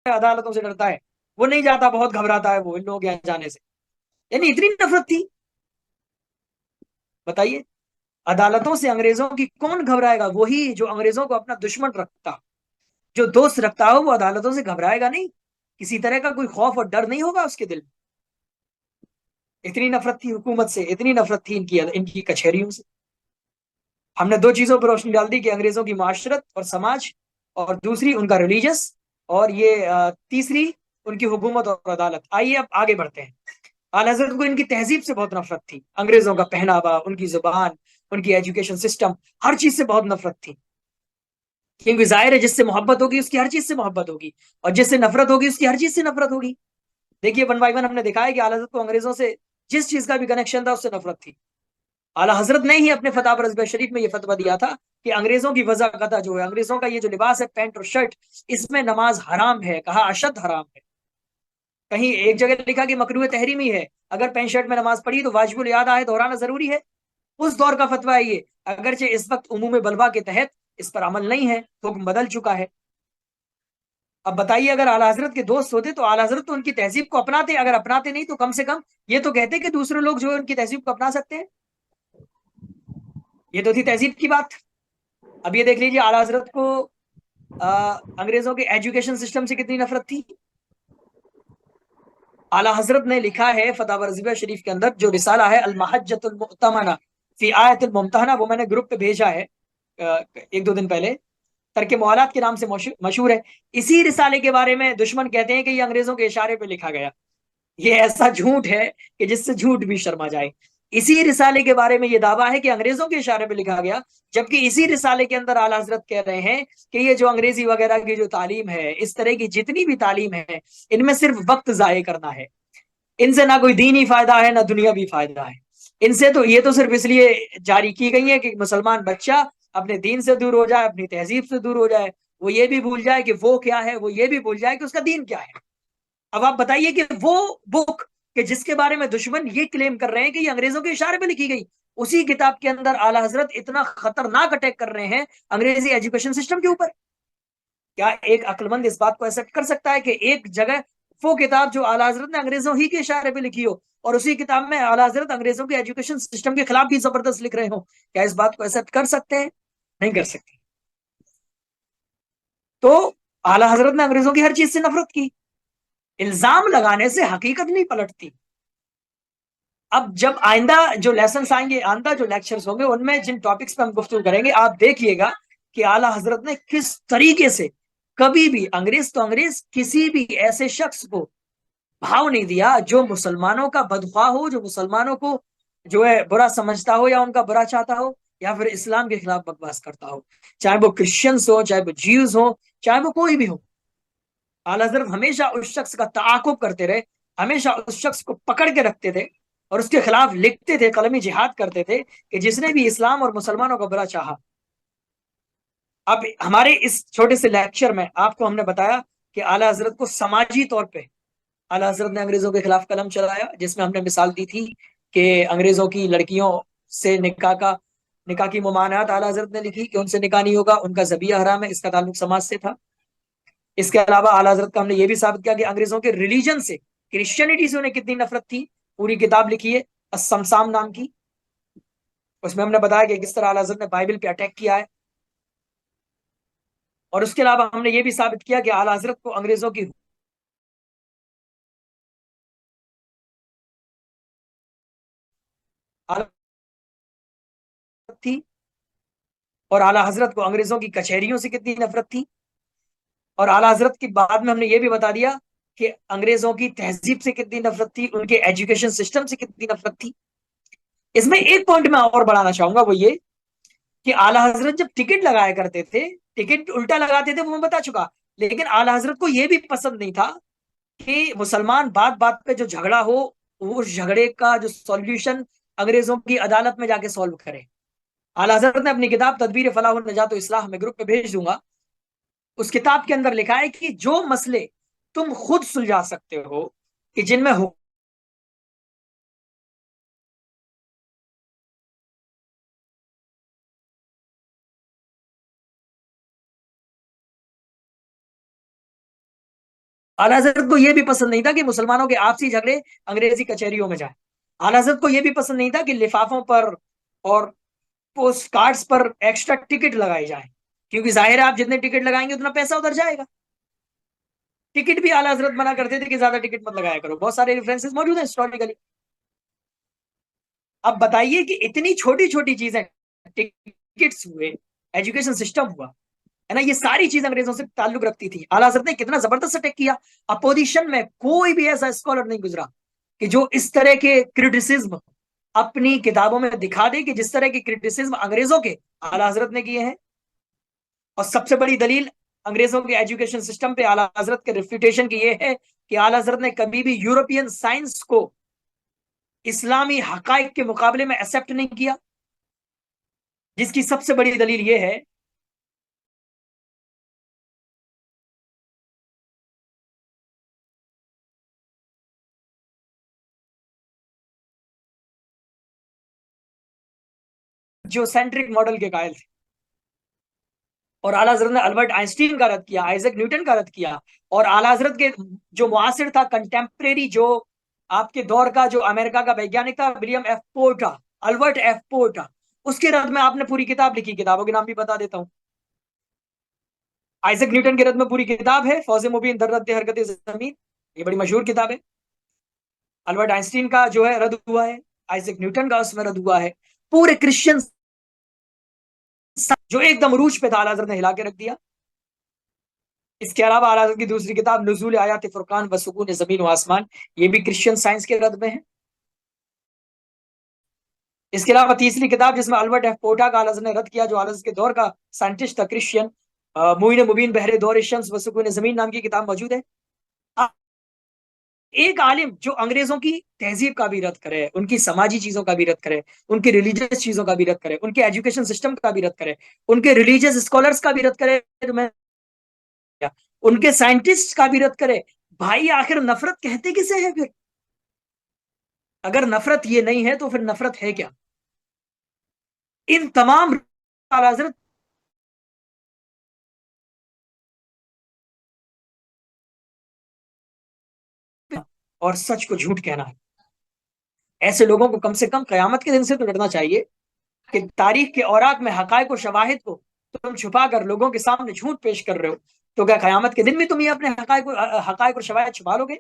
S1: عدالتوں سے ڈرتا ہے، وہ نہیں جاتا، بہت گھبراتا ہے وہ ان لوگوں کے یہاں جانے سے. یعنی اتنی نفرت تھی. بتائیے، عدالتوں سے انگریزوں کی کون گھبرائے گا؟ وہی جو انگریزوں کو اپنا دشمن رکھتا، جو دوست رکھتا ہو، وہ عدالتوں سے گھبرائے گا نہیں. کسی طرح کا کوئی خوف اور ڈر نہیں ہوگا اس کے دل میں. اتنی نفرت تھی حکومت سے، اتنی نفرت تھی ان کی کچہریوں سے. ہم نے دو چیزوں پر روشنی ڈال دی کہ انگریزوں کی معاشرت اور سماج، اور دوسری ان کا ریلیجس، اور یہ تیسری ان کی حکومت اور عدالت. آئیے اب آگے بڑھتے ہیں. اعلیٰ حضرت کو ان کی تہذیب سے بہت نفرت تھی. انگریزوں کا پہناوا، ان کی زبان، ان کی ایجوکیشن سسٹم، ہر چیز سے بہت نفرت تھی. کیونکہ ظاہر ہے جس سے محبت ہوگی اس کی ہر چیز سے محبت ہوگی، اور جس سے نفرت ہوگی اس کی ہر چیز سے نفرت ہوگی. دیکھیے، ون بائی ون ہم نے دکھا ہے کہ اعلیٰ حضرت کو انگریزوں سے جس چیز کا بھی کنیکشن تھا اس سے نفرت تھی. اعلیٰ حضرت نے ہی اپنے فتح رضویہ شریف میں یہ فتویٰ دیا تھا کہ انگریزوں کی وضع قطع جو ہے، انگریزوں کا یہ جو لباس ہے، پینٹ اور شرٹ، اس میں نماز حرام ہے. کہا اشد حرام ہے. کہیں ایک جگہ لکھا کہ مکروہ تحریمی ہے، اگر پینٹ شرٹ میں نماز پڑھی تو واجب الاعادہ ہے، دہرانا ضروری ہے. اس دور کا فتویٰ ہے یہ، اگرچہ اس وقت عموم بلوا کے تحت اس پر عمل نہیں ہے، حکم بدل چکا ہے. اب بتائیے، اگر اعلیٰ حضرت کے دوست ہوتے تو اعلیٰ حضرت تو ان کی تہذیب کو اپناتے، اگر اپناتے نہیں تو کم سے کم یہ تو کہتے کہ دوسرے لوگ جو ہے ان کی تہذیب کو اپنا سکتے ہیں. یہ تو تھی تہذیب کی بات. اب یہ دیکھ لیجیے اعلیٰ حضرت کو انگریزوں کے ایجوکیشن سسٹم سے کتنی نفرت تھی. اعلیٰ حضرت نے لکھا ہے فتح رضویہ شریف کے اندر جو رسالہ ہے المحجۃ المؤتمنہ فی آیۃ الممتحنہ، وہ میں نے گروپ پہ بھیجا ہے ایک دو دن پہلے، ترک موالات کے نام سے مشہور ہے. اسی رسالے کے بارے میں دشمن کہتے ہیں کہ یہ انگریزوں کے اشارے پہ لکھا گیا. یہ ایسا جھوٹ ہے کہ جس سے جھوٹ بھی شرما جائے. اسی رسالے کے بارے میں یہ دعویٰ ہے کہ انگریزوں کے اشارے پہ لکھا گیا، جبکہ اسی رسالے کے اندر اعلیٰ حضرت کہہ رہے ہیں کہ یہ جو انگریزی وغیرہ کی جو تعلیم ہے، اس طرح کی جتنی بھی تعلیم ہے، ان میں صرف وقت ضائع کرنا ہے، ان سے نہ کوئی دینی فائدہ ہے نہ دنیاوی فائدہ ہے، ان سے تو یہ تو صرف اس لیے جاری کی گئی ہے کہ مسلمان بچہ اپنے دین سے دور ہو جائے، اپنی تہذیب سے دور ہو جائے، وہ یہ بھی بھول جائے کہ وہ کیا ہے، وہ یہ بھی بھول جائے کہ اس کا دین کیا ہے۔ اب آپ بتائیے کہ وہ بک کہ جس کے بارے میں دشمن یہ کلیم کر رہے ہیں کہ یہ انگریزوں کے اشارے پہ لکھی گئی، اسی کتاب کے اندر اعلیٰ حضرت اتنا خطرناک اٹیک کر رہے ہیں انگریزی ایجوکیشن سسٹم کے اوپر۔ کیا ایک عقل مند اس بات کو ایکسپٹ کر سکتا ہے کہ ایک جگہ وہ کتاب جو اعلیٰ حضرت نے انگریزوں ہی کے اشارے پہ لکھی ہو، اور اسی کتاب میں اعلیٰ حضرت انگریزوں کے ایجوکیشن سسٹم کے خلاف بھی زبردست لکھ رہے ہوں؟ کیا اس بات کو ایکسپٹ کر سکتے ہیں؟ نہیں کر سکتے۔ تو اعلیٰ حضرت نے انگریزوں کی ہر چیز سے نفرت کی، الزام لگانے سے حقیقت نہیں پلٹتی۔ اب جب آئندہ جو لیسنس آئیں گے، آئندہ جو لیکچرز ہوں گے، ان میں جن ٹاپکس پہ ہم گفتگو کریں گے، آپ دیکھیے گا کہ اعلیٰ حضرت نے کس طریقے سے کبھی بھی انگریز تو انگریز کسی بھی ایسے شخص کو بھاؤ نہیں دیا جو مسلمانوں کا بدخواہ ہو، جو مسلمانوں کو جو ہے برا سمجھتا ہو یا ان کا برا چاہتا ہو یا پھر اسلام کے خلاف بکواس کرتا ہو، چاہے وہ کرسچنس ہو، چاہے وہ جیوز ہو، چاہے وہ کوئی بھی ہو۔ اعلیٰ حضرت ہمیشہ اس شخص کا تعاقب کرتے رہے، ہمیشہ اس شخص کو پکڑ کے رکھتے تھے اور اس کے خلاف لکھتے تھے، قلمی جہاد کرتے تھے کہ جس نے بھی اسلام اور مسلمانوں کا برا چاہا۔ اب ہمارے اس چھوٹے سے لیکچر میں آپ کو ہم نے بتایا کہ اعلیٰ حضرت کو سماجی طور پہ اعلیٰ حضرت نے انگریزوں کے خلاف قلم چلایا، جس میں ہم نے مثال دی تھی کہ انگریزوں کی لڑکیوں سے نکاح کی ممانعت اعلیٰ حضرت نے لکھی کہ ان سے نکاح نہیں ہوگا، ان کا ذبیحہ حرام ہے، اس کا تعلق سماج سے تھا۔ اس کے علاوہ اعلیٰ حضرت کا ہم نے یہ بھی ثابت کیا کہ انگریزوں کے ریلیجن سے، کرسچینٹی سے انہیں کتنی نفرت تھی۔ پوری کتاب لکھی ہے السمسام نام کی، اس میں ہم نے بتایا کہ کس طرح اعلیٰ حضرت نے بائبل پہ اٹیک کیا ہے۔ اور اس کے علاوہ ہم نے یہ بھی ثابت کیا کہ اعلیٰ حضرت کو انگریزوں کی تھی، اور اعلیٰ حضرت کو انگریزوں کی کچہریوں سے کتنی نفرت تھی، اور اعلیٰ حضرت کی بعد میں ہم نے یہ بھی بتا دیا کہ انگریزوں کی تہذیب سے کتنی نفرت تھی، ان کے ایجوکیشن سسٹم سے کتنی نفرت تھی۔ اس میں ایک پوائنٹ میں اور بڑھانا چاہوں گا، وہ یہ کہ اعلیٰ حضرت جب ٹکٹ لگایا کرتے تھے، ٹکٹ الٹا لگاتے تھے، وہ میں بتا چکا، لیکن اعلیٰ حضرت کو یہ بھی پسند نہیں تھا کہ مسلمان بات بات پہ جو جھگڑا ہو، اس جھگڑے کا جو سولوشن انگریزوں کی عدالت میں جا کے سولو کرے۔ اعلیٰ حضرت نے اپنی کتاب تدبیر فلاح و نجات و اصلاح میں گروپ پہ بھیج دوں گا، اس کتاب کے اندر لکھا ہے کہ جو مسئلے تم خود سلجھا سکتے ہو، کہ جن میں اعلیٰ حضرت کو یہ بھی پسند نہیں تھا کہ مسلمانوں کے آپسی جھگڑے انگریزی کچہریوں میں جائیں۔ اعلیٰ حضرت کو یہ بھی پسند نہیں تھا کہ لفافوں پر اور پوسٹ کارڈز پر ایکسٹرا ٹکٹ لگائی جائیں، کیونکہ ظاہر ہے آپ جتنے ٹکٹ لگائیں گے اتنا پیسہ ادھر جائے گا۔ ٹکٹ بھی اعلیٰ حضرت منع کرتے تھے کہ زیادہ ٹکٹ مت لگایا کرو، بہت سارے ریفرنسز موجود ہیں ہسٹوریکلی۔ اب بتائیے کہ اتنی چھوٹی چھوٹی چیزیں، ٹکٹس ہوئے، ایجوکیشن سسٹم ہوا ہے نا، یہ ساری چیز انگریزوں سے تعلق رکھتی تھی۔ اعلیٰ حضرت نے کتنا زبردست اٹیک کیا، اپوزیشن میں کوئی بھی ایسا اسکالر نہیں گزرا کہ جو اس طرح کے کرٹیسزم اپنی کتابوں میں دکھا دے کہ جس طرح کے کرٹیسزم انگریزوں کے اعلیٰ حضرت نے کیے ہیں۔ اور سب سے بڑی دلیل انگریزوں کے ایجوکیشن سسٹم پہ اعلیٰ حضرت کے ریفیوٹیشن کی یہ ہے کہ اعلیٰ حضرت نے کبھی بھی یورپین سائنس کو اسلامی حقائق کے مقابلے میں ایکسپٹ نہیں کیا، جس کی سب سے بڑی دلیل یہ ہے جو سینٹرک ماڈل کے قائل تھے، اور اعلیٰ حضرت نے البرٹ آئنسٹین کا رد کیا، آئزیک نیوٹن کا رد کیا، اور اعلیٰ حضرت کے جو معاصر تھا، کنٹمپریری، جو آپ کے دور کا جو امریکہ کا ویگیانک تھا، ولیم ایف پورٹا، البرٹ ایف پورٹا، اس کے رد میں آپ نے پوری کتاب لکھی، کتابوں کے نام بھی بتا دیتا ہوں۔ آئزیک نیوٹن کے رد میں پوری کتاب ہے فوز مبین در رد حرکت زمین، یہ بڑی مشہور کتاب ہے۔ البرٹ آئنسٹین کا جو ہے رد ہوا ہے، آئزیک نیوٹن کا اس میں رد ہوا ہے، پورے کرسچن جو ایک دم عروج پہ تھا اعلیٰ حضرت نے ہلا کے رکھ دیا۔ اس کے علاوہ اعلیٰ حضرت کی دوسری کتاب نزول آیات فرقان و سکون زمین و آسمان، یہ بھی کرسچن سائنس کے رد میں ہے۔ اس کے علاوہ تیسری کتاب جس میں البرٹ ایف پوٹا کا اعلیٰ نے رد کیا، جو اعلیٰ کے دور کا سائنٹسٹ تھا کرسچین، معین مبین بحر دور شمس و سکون زمین نام کی کتاب موجود ہے۔ ایک عالم جو انگریزوں کی تہذیب کا بھی رد کرے، ان کی سماجی چیزوں کا بھی رد کرے، ان کی ریلیجیس چیزوں کا بھی رد کرے، ان کے ایجوکیشن سسٹم کا بھی رد کرے، ان کے ریلیجیس اسکالرس کا بھی رد کرے، ان کے سائنٹسٹ کا بھی رد کرے، بھائی آخر نفرت کہتے کسے ہے پھر؟ اگر نفرت یہ نہیں ہے تو پھر نفرت ہے کیا؟ ان تمام حضرت اور سچ کو جھوٹ کہنا ہے۔ ایسے لوگوں کو کم سے کم قیامت کے دن سے تو ڈرنا چاہیے کہ تاریخ کے اوراق میں حقائق و شواہد کو تم چھپا کر لوگوں کے سامنے جھوٹ پیش کر رہے ہو، تو کیا قیامت کے دن بھی تم یہ اپنے حقائق اور شواہد چھپا لو گے؟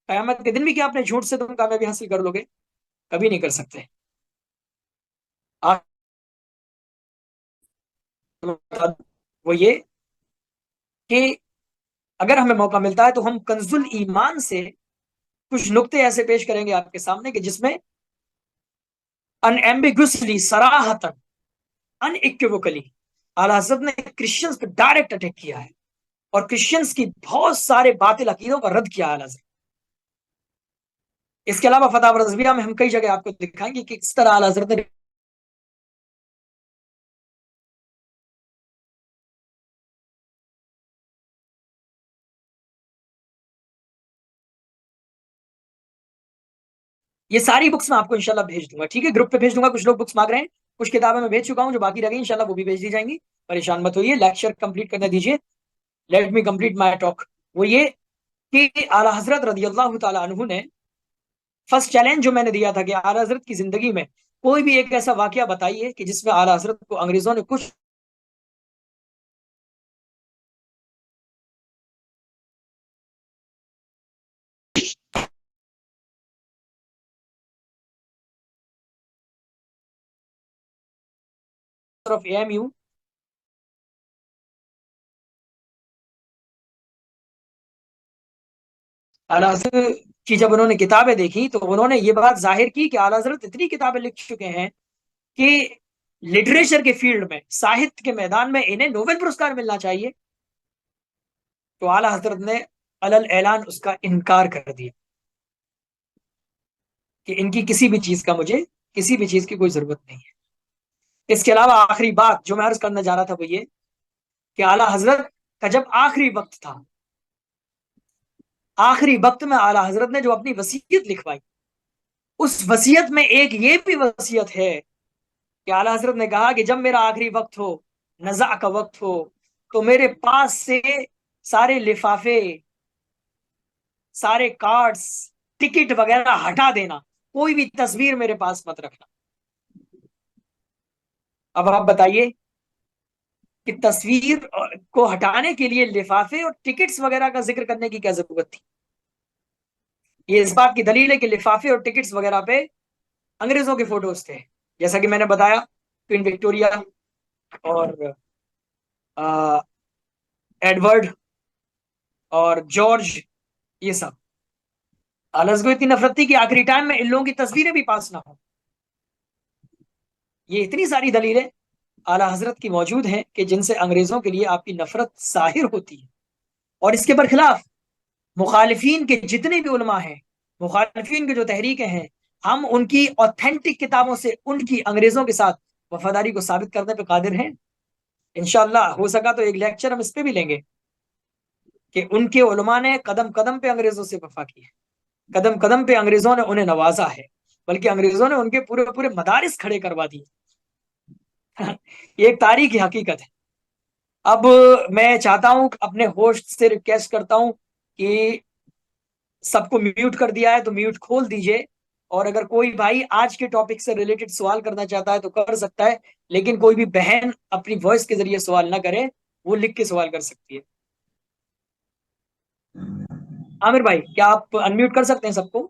S1: قیامت کے دن بھی کیا اپنے جھوٹ سے تم کامیابی حاصل کر لو گے؟ کبھی نہیں کر سکتے۔ وہ یہ کہ اگر ہمیں موقع ملتا ہے تو ہم کنز الایمان سے کچھ نقطے ایسے پیش کریں گے آپ کے سامنے کہ جس میں انیمبیگوسلی صراحتاً انایکویکلی اعلیٰ حضرت نے کرسچنز پہ ڈائریکٹ اٹیک کیا ہے اور کرسچنز کی بہت سارے باطل عقیدوں کا رد کیا اعلیٰ حضرت۔ اس کے علاوہ فتح رضویہ میں ہم کئی جگہ آپ کو دکھائیں گے کہ کس طرح اعلیٰ حضرت نے یہ ساری بکس میں آپ کو انشاءاللہ بھیج دوں گا، ٹھیک ہے؟ گروپ پہ بھیج دوں گا، کچھ لوگ بکس مانگ رہے ہیں، کچھ کتابیں میں بھیج چکا ہوں، جو باقی رہ گئی انشاءاللہ وہ بھی بھیج دی جائیں گی، پریشان مت ہوئیے، لیکچر کمپلیٹ کرنے دیجیے، let me complete my talk. وہ یہ کہ اعلیٰ حضرت رضی اللہ تعالیٰ عنہ نے فرسٹ چیلنج جو میں نے دیا تھا کہ اعلیٰ حضرت کی زندگی میں کوئی بھی ایک ایسا واقعہ بتائیے کہ جس میں اعلیٰ حضرت کو انگریزوں نے کچھ طرف AMU اعلیٰ حضرت کی جب انہوں نے کتابیں دیکھی تو انہوں نے یہ بات ظاہر کی کہ اعلیٰ حضرت اتنی کتابیں لکھ چکے ہیں کہ لٹریچر کے فیلڈ میں، ساہت کے میدان میں انہیں نوبل پرسکار ملنا چاہیے، تو اعلیٰ حضرت نے علل اعلان اس کا انکار کر دیا کہ ان کی کسی بھی چیز کا مجھے کسی بھی چیز کی کوئی ضرورت نہیں ہے۔ اس کے علاوہ آخری بات جو میں عرض کرنا چاہ رہا تھا وہ یہ کہ اعلیٰ حضرت کا جب آخری وقت تھا، آخری وقت میں اعلیٰ حضرت نے جو اپنی وصیت لکھوائی، اس وصیت میں ایک یہ بھی وصیت ہے کہ اعلیٰ حضرت نے کہا کہ جب میرا آخری وقت ہو، نزع کا وقت ہو، تو میرے پاس سے سارے لفافے، سارے کارڈز، ٹکٹ وغیرہ ہٹا دینا، کوئی بھی تصویر میرے پاس مت رکھنا۔ اب آپ بتائیے کہ تصویر کو ہٹانے کے لیے لفافے اور ٹکٹس وغیرہ کا ذکر کرنے کی کیا ضرورت تھی؟ یہ اس بات کی دلیل ہے کہ لفافے اور ٹکٹس وغیرہ پہ انگریزوں کے فوٹوز تھے، جیسا کہ میں نے بتایا، کوئین وکٹوریا اور ایڈورڈ اور جارج، یہ سب۔ اعلیٰ حضرت کو اتنی نفرت تھی کہ آخری ٹائم میں ان لوگوں کی تصویریں بھی پاس نہ ہوں۔ یہ اتنی ساری دلیلیں اعلیٰ حضرت کی موجود ہیں کہ جن سے انگریزوں کے لیے آپ کی نفرت ظاہر ہوتی ہے۔ اور اس کے برخلاف مخالفین کے جتنے بھی علماء ہیں، مخالفین کے جو تحریکیں ہیں، ہم ان کی اوتھینٹک کتابوں سے ان کی انگریزوں کے ساتھ وفاداری کو ثابت کرنے پہ قادر ہیں۔ انشاءاللہ ہو سکا تو ایک لیکچر ہم اس پہ بھی لیں گے کہ ان کے علماء نے قدم قدم پہ انگریزوں سے وفا کی ہے، قدم قدم پہ انگریزوں نے انہیں نوازا ہے، بلکہ انگریزوں نے ان کے پورے پورے مدارس کھڑے کروا دیے۔ یہ ایک تاریخی حقیقت ہے۔ اب میں چاہتا ہوں، اپنے ہوسٹ سے ریکویسٹ کرتا ہوں کہ سب کو میوٹ کر دیا ہے تو میوٹ کھول دیجئے، اور اگر کوئی بھائی آج کے ٹاپک سے ریلیٹڈ سوال کرنا چاہتا ہے تو کر سکتا ہے، لیکن کوئی بھی بہن اپنی وائس کے ذریعے سوال نہ کرے، وہ لکھ کے سوال کر سکتی ہے۔ عامر بھائی کیا آپ انمیوٹ کر سکتے ہیں سب کو؟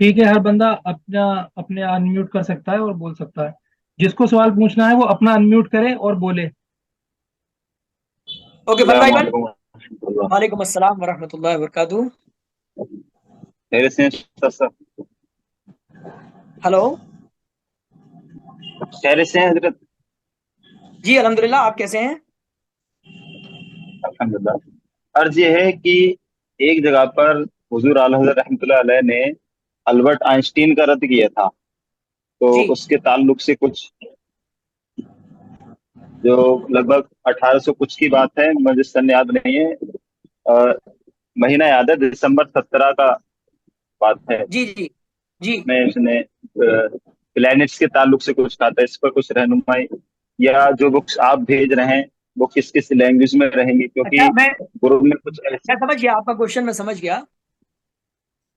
S2: ٹھیک ہے، ہر بندہ اپنے انمیوٹ کر سکتا ہے اور بول سکتا ہے۔ جس کو سوال پوچھنا ہے وہ اپنا انمیوٹ کرے اور بولے۔
S1: اوکے
S3: السلام
S1: بھائی،
S3: علیکم ورحمۃ اللہ۔
S1: وعلیکم السلام ورحمۃ اللہ وبرکاتہ۔
S3: خیریت سے ہیں استاد صاحب؟
S1: ہلو
S3: خیریت سے ہیں حضرت؟
S1: جی الحمدللہ، آپ کیسے ہیں؟
S3: الحمدللہ. عرض یہ ہے کہ ایک جگہ پر حضور اعلی حضرت رحمۃ اللہ علیہ نے البرٹ آئنسٹین کا رد کیا تھا، تو
S1: جی
S3: اس کے تعلق سے کچھ جو لگ بھگ 1800 کچھ کی بات ہے، مجھے سن یاد نہیں ہے، اور مہینہ یاد ہے، دسمبر 17 کا بات ہے.
S1: جی جی جی
S3: میں اس نے پلانٹس کے تعلق سے کچھ کہا تھا. اس پر کچھ رہنمائی، یا جو بکس آپ بھیج رہے ہیں وہ کس کس لینگویج میں رہیں گی؟
S1: اچھا،
S3: کیونکہ گروپ میں کچھ ایسے.
S1: میں سمجھ گیا آپ کا کوشچن، میں سمجھ گیا.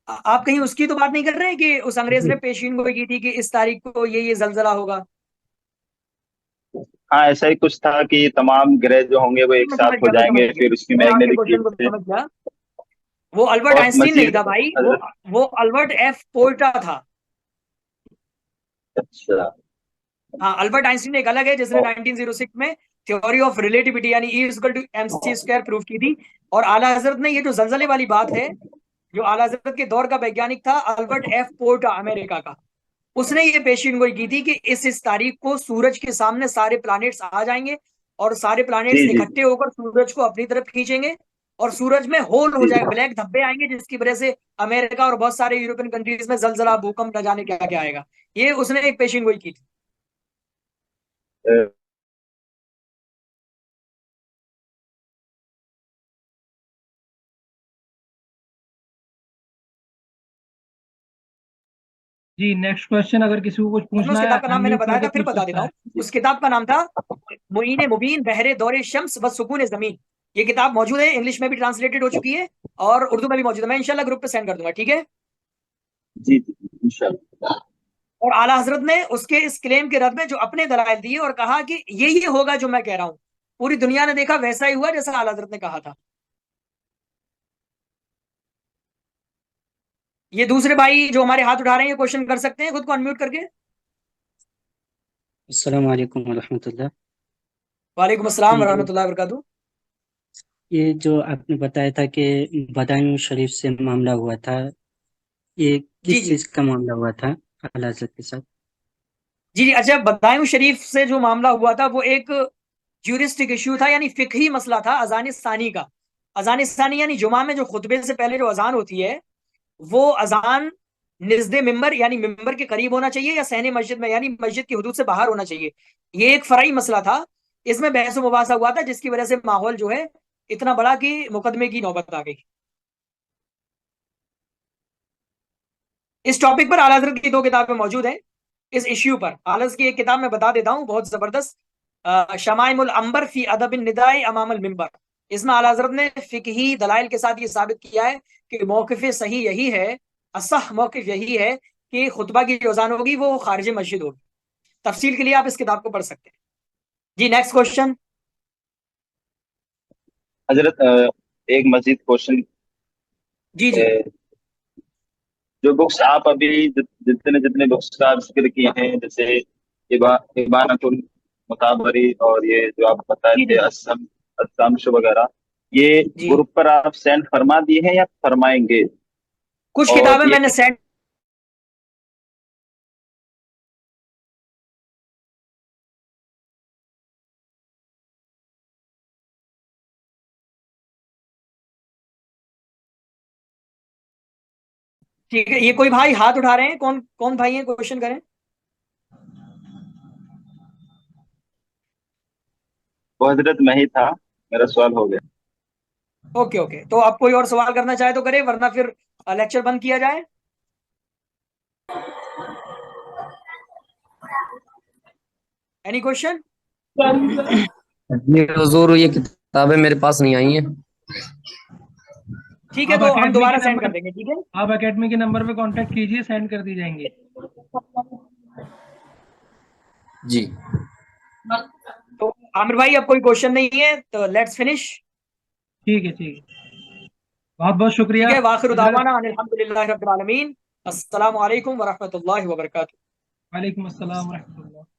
S1: آپ کہیں اس کی تو بات نہیں کر رہے ہیں کہ اس انگریز نے پیشین گوئی کی تھی کہ اس تاریخ کو یہ زلزلہ ہوگا؟
S3: ہاں ایسا ہی کچھ تھا کہ تمام گرہ جو ہوں گے وہ ایک
S1: میں
S3: ساتھ
S1: سمجھ
S3: ہو
S1: گیا،
S3: جائیں گے، پھر اس کی
S1: میں
S3: میگ
S1: آپ
S3: نے
S1: کے
S3: لکھی
S1: کوشچن کو
S3: تھی.
S1: سمجھ گیا. وہ البرٹ
S3: اور
S1: آئنسٹین نہیں
S3: مزید
S1: تھا بھائی،
S3: حضرت.
S1: وہ البرٹ ایف پورٹا تھا.
S3: اچھا.
S1: ہاں، البرٹ آئنسٹین ایک الگ ہے جس نے 1906 میں تھیوری آف ریلیٹیوٹی یعنی E=mc² پروف کی تھی. اور اعلیٰ حضرت نے یہ جو زلزلے والی بات ہے، جو اعلیٰ حضرت کے دور کا ویگیانک تھا البرٹ ایف پورٹا امریکہ کا، اس نے یہ پیشین گوئی کی تھی کہ اس تاریخ کو سورج کے سامنے سارے پلانٹس آ جائیں گے اور سارے پلانٹس
S3: جی جی
S1: اکٹھے ہو کر سورج کو اپنی طرف کھینچیں گے اور سورج میں ہول ہو
S3: جی
S1: جائے، بلیک دھبے آئیں گے، جس کی وجہ سے امریکہ اور بہت سارے یورپین کنٹریز میں زلزلہ، بھوکمپ، نہ جانے کیا کیا آئے گا. یہ اس نے ایک پیشین گوئی کی تھی.
S2: جی نیکسٹ کوشچن اگر کسی کو کچھ
S1: اس
S2: پوچھنا ہے
S1: کتاب کا نام میں نے
S2: انمیوٹ کر
S1: بتایا
S2: کے
S1: تھا، پھر
S2: پوچھ
S1: بتا
S2: سکتا
S1: دیتا
S2: ہے.
S1: ہوں. اس کتاب کا نام تھا معین مبین بحر دور شمس و سکون زمین. یہ کتاب موجود ہے، انگلش میں بھی ٹرانسلیٹڈ ہو چکی ہے اور اردو میں بھی موجود ہے. میں انشاءاللہ گروپ پہ سینڈ کر دوں گا، ٹھیک ہے؟
S3: جی جی انشاءاللہ.
S1: اور اعلیٰ حضرت نے اس کے اس کلیم کے رد میں جو اپنے دلائل دیے اور کہا کہ یہ ہوگا جو میں کہہ رہا ہوں، پوری دنیا نے دیکھا ویسا ہی ہوا جیسا اعلیٰ حضرت نے کہا تھا. یہ دوسرے بھائی جو ہمارے ہاتھ اٹھا رہے ہیں یہ کوشچن کر سکتے ہیں خود کو انمیوٹ کر کے.
S4: السلام علیکم ورحمۃ اللہ.
S1: وعلیکم السلام
S4: یہ
S1: ورحمۃ اللہ وبرکاتہ.
S4: یہ جو آپ نے بتایا تھا کہ بدایوں شریف سے معاملہ ہوا تھا، یہ
S1: جی
S4: کس
S1: جی
S4: چیز کا معاملہ ہوا تھا اعلیٰ حضرت کے ساتھ؟
S1: جی اچھا، بدایوں شریف سے جو معاملہ ہوا تھا وہ ایک جیورسٹک ایشو تھا، یعنی فقہی مسئلہ تھا اذان ثانی کا. اذان ثانی یعنی جمعہ میں جو خطبے سے پہلے جو اذان ہوتی ہے، وہ اذان نزد ممبر یعنی ممبر کے قریب ہونا چاہیے یا صحن مسجد میں یعنی مسجد کی حدود سے باہر ہونا چاہیے. یہ ایک فرعی مسئلہ تھا، اس میں بحث و مباحثہ ہوا تھا، جس کی وجہ سے ماحول جو ہے اتنا بڑا کہ مقدمے کی نوبت آ گئی. اس ٹاپک پر اعلیٰ حضرت کی 2 کتابیں موجود ہیں. اس ایشو پر اعلیٰ حضرت کی ایک کتاب میں بتا دیتا ہوں، بہت زبردست، شمائم العنبر فی ادب النداء امام المنبر. اس میں اعلیٰ حضرت نے فقہی دلائل کے ساتھ یہ ثابت کیا ہے کہ موقف صحیح یہی ہے، اصح موقف یہی ہے کہ خطبہ کی جو اذان ہوگی وہ خارج مسجد ہوگی. تفصیل کے لیے آپ اس کتاب کو پڑھ سکتے ہیں. جی نیکسٹ کوشچن.
S3: حضرت ایک مزید کوشچن.
S1: جی جی
S3: جو بکس آپ ابھی جتنے بکس کا آپ ذکر کیے ہیں، جیسے ابانۃ المتابری اور یہ جو آپ بتائے
S1: جی
S3: تھے
S1: جی
S3: السامش وغیرہ، یہ
S1: جی
S3: گروپ پر آپ سینڈ فرما دیے ہیں یا فرمائیں گے؟
S1: کچھ
S3: اور
S1: کتابیں
S3: یہ
S1: میں نے سینڈ ٹھیک ہے. یہ کوئی بھائی ہاتھ اٹھا رہے ہیں، کون بھائی ہیں؟ کوشچن کریں.
S3: وہ حضرت میں ہی تھا، میرا سوال ہو گیا.
S1: اوکے تو آپ کوئی اور سوال کرنا چاہے تو کرے، ورنہ پھر لیکچر بند کیا جائے. Any question?
S5: جی حضور، یہ کتابیں میرے پاس نہیں آئی ہیں.
S1: ٹھیک ہے
S2: آپ
S1: تو ہم
S2: اکیڈمی
S1: دوبارہ
S2: کے
S1: سینڈ
S2: نمبر
S1: کر دیں گے، ٹھیک ہے.
S2: آپ اکیڈمی کے نمبر پہ کانٹیکٹ کیجیے، سینڈ کر دی جائیں گے.
S5: جی
S1: تو عامر بھائی اب کوئی کوشچن نہیں ہے تو لیٹس فنش.
S2: ٹھیک ہے بہت بہت شکریہ
S1: ٹھیک ہے. واخر
S2: حضرت.
S1: دعوانا ان الحمدللہ رب العالمین. السلام علیکم ورحمۃ اللہ وبرکاتہ.
S2: وعلیکم السلام ورحمۃ اللہ.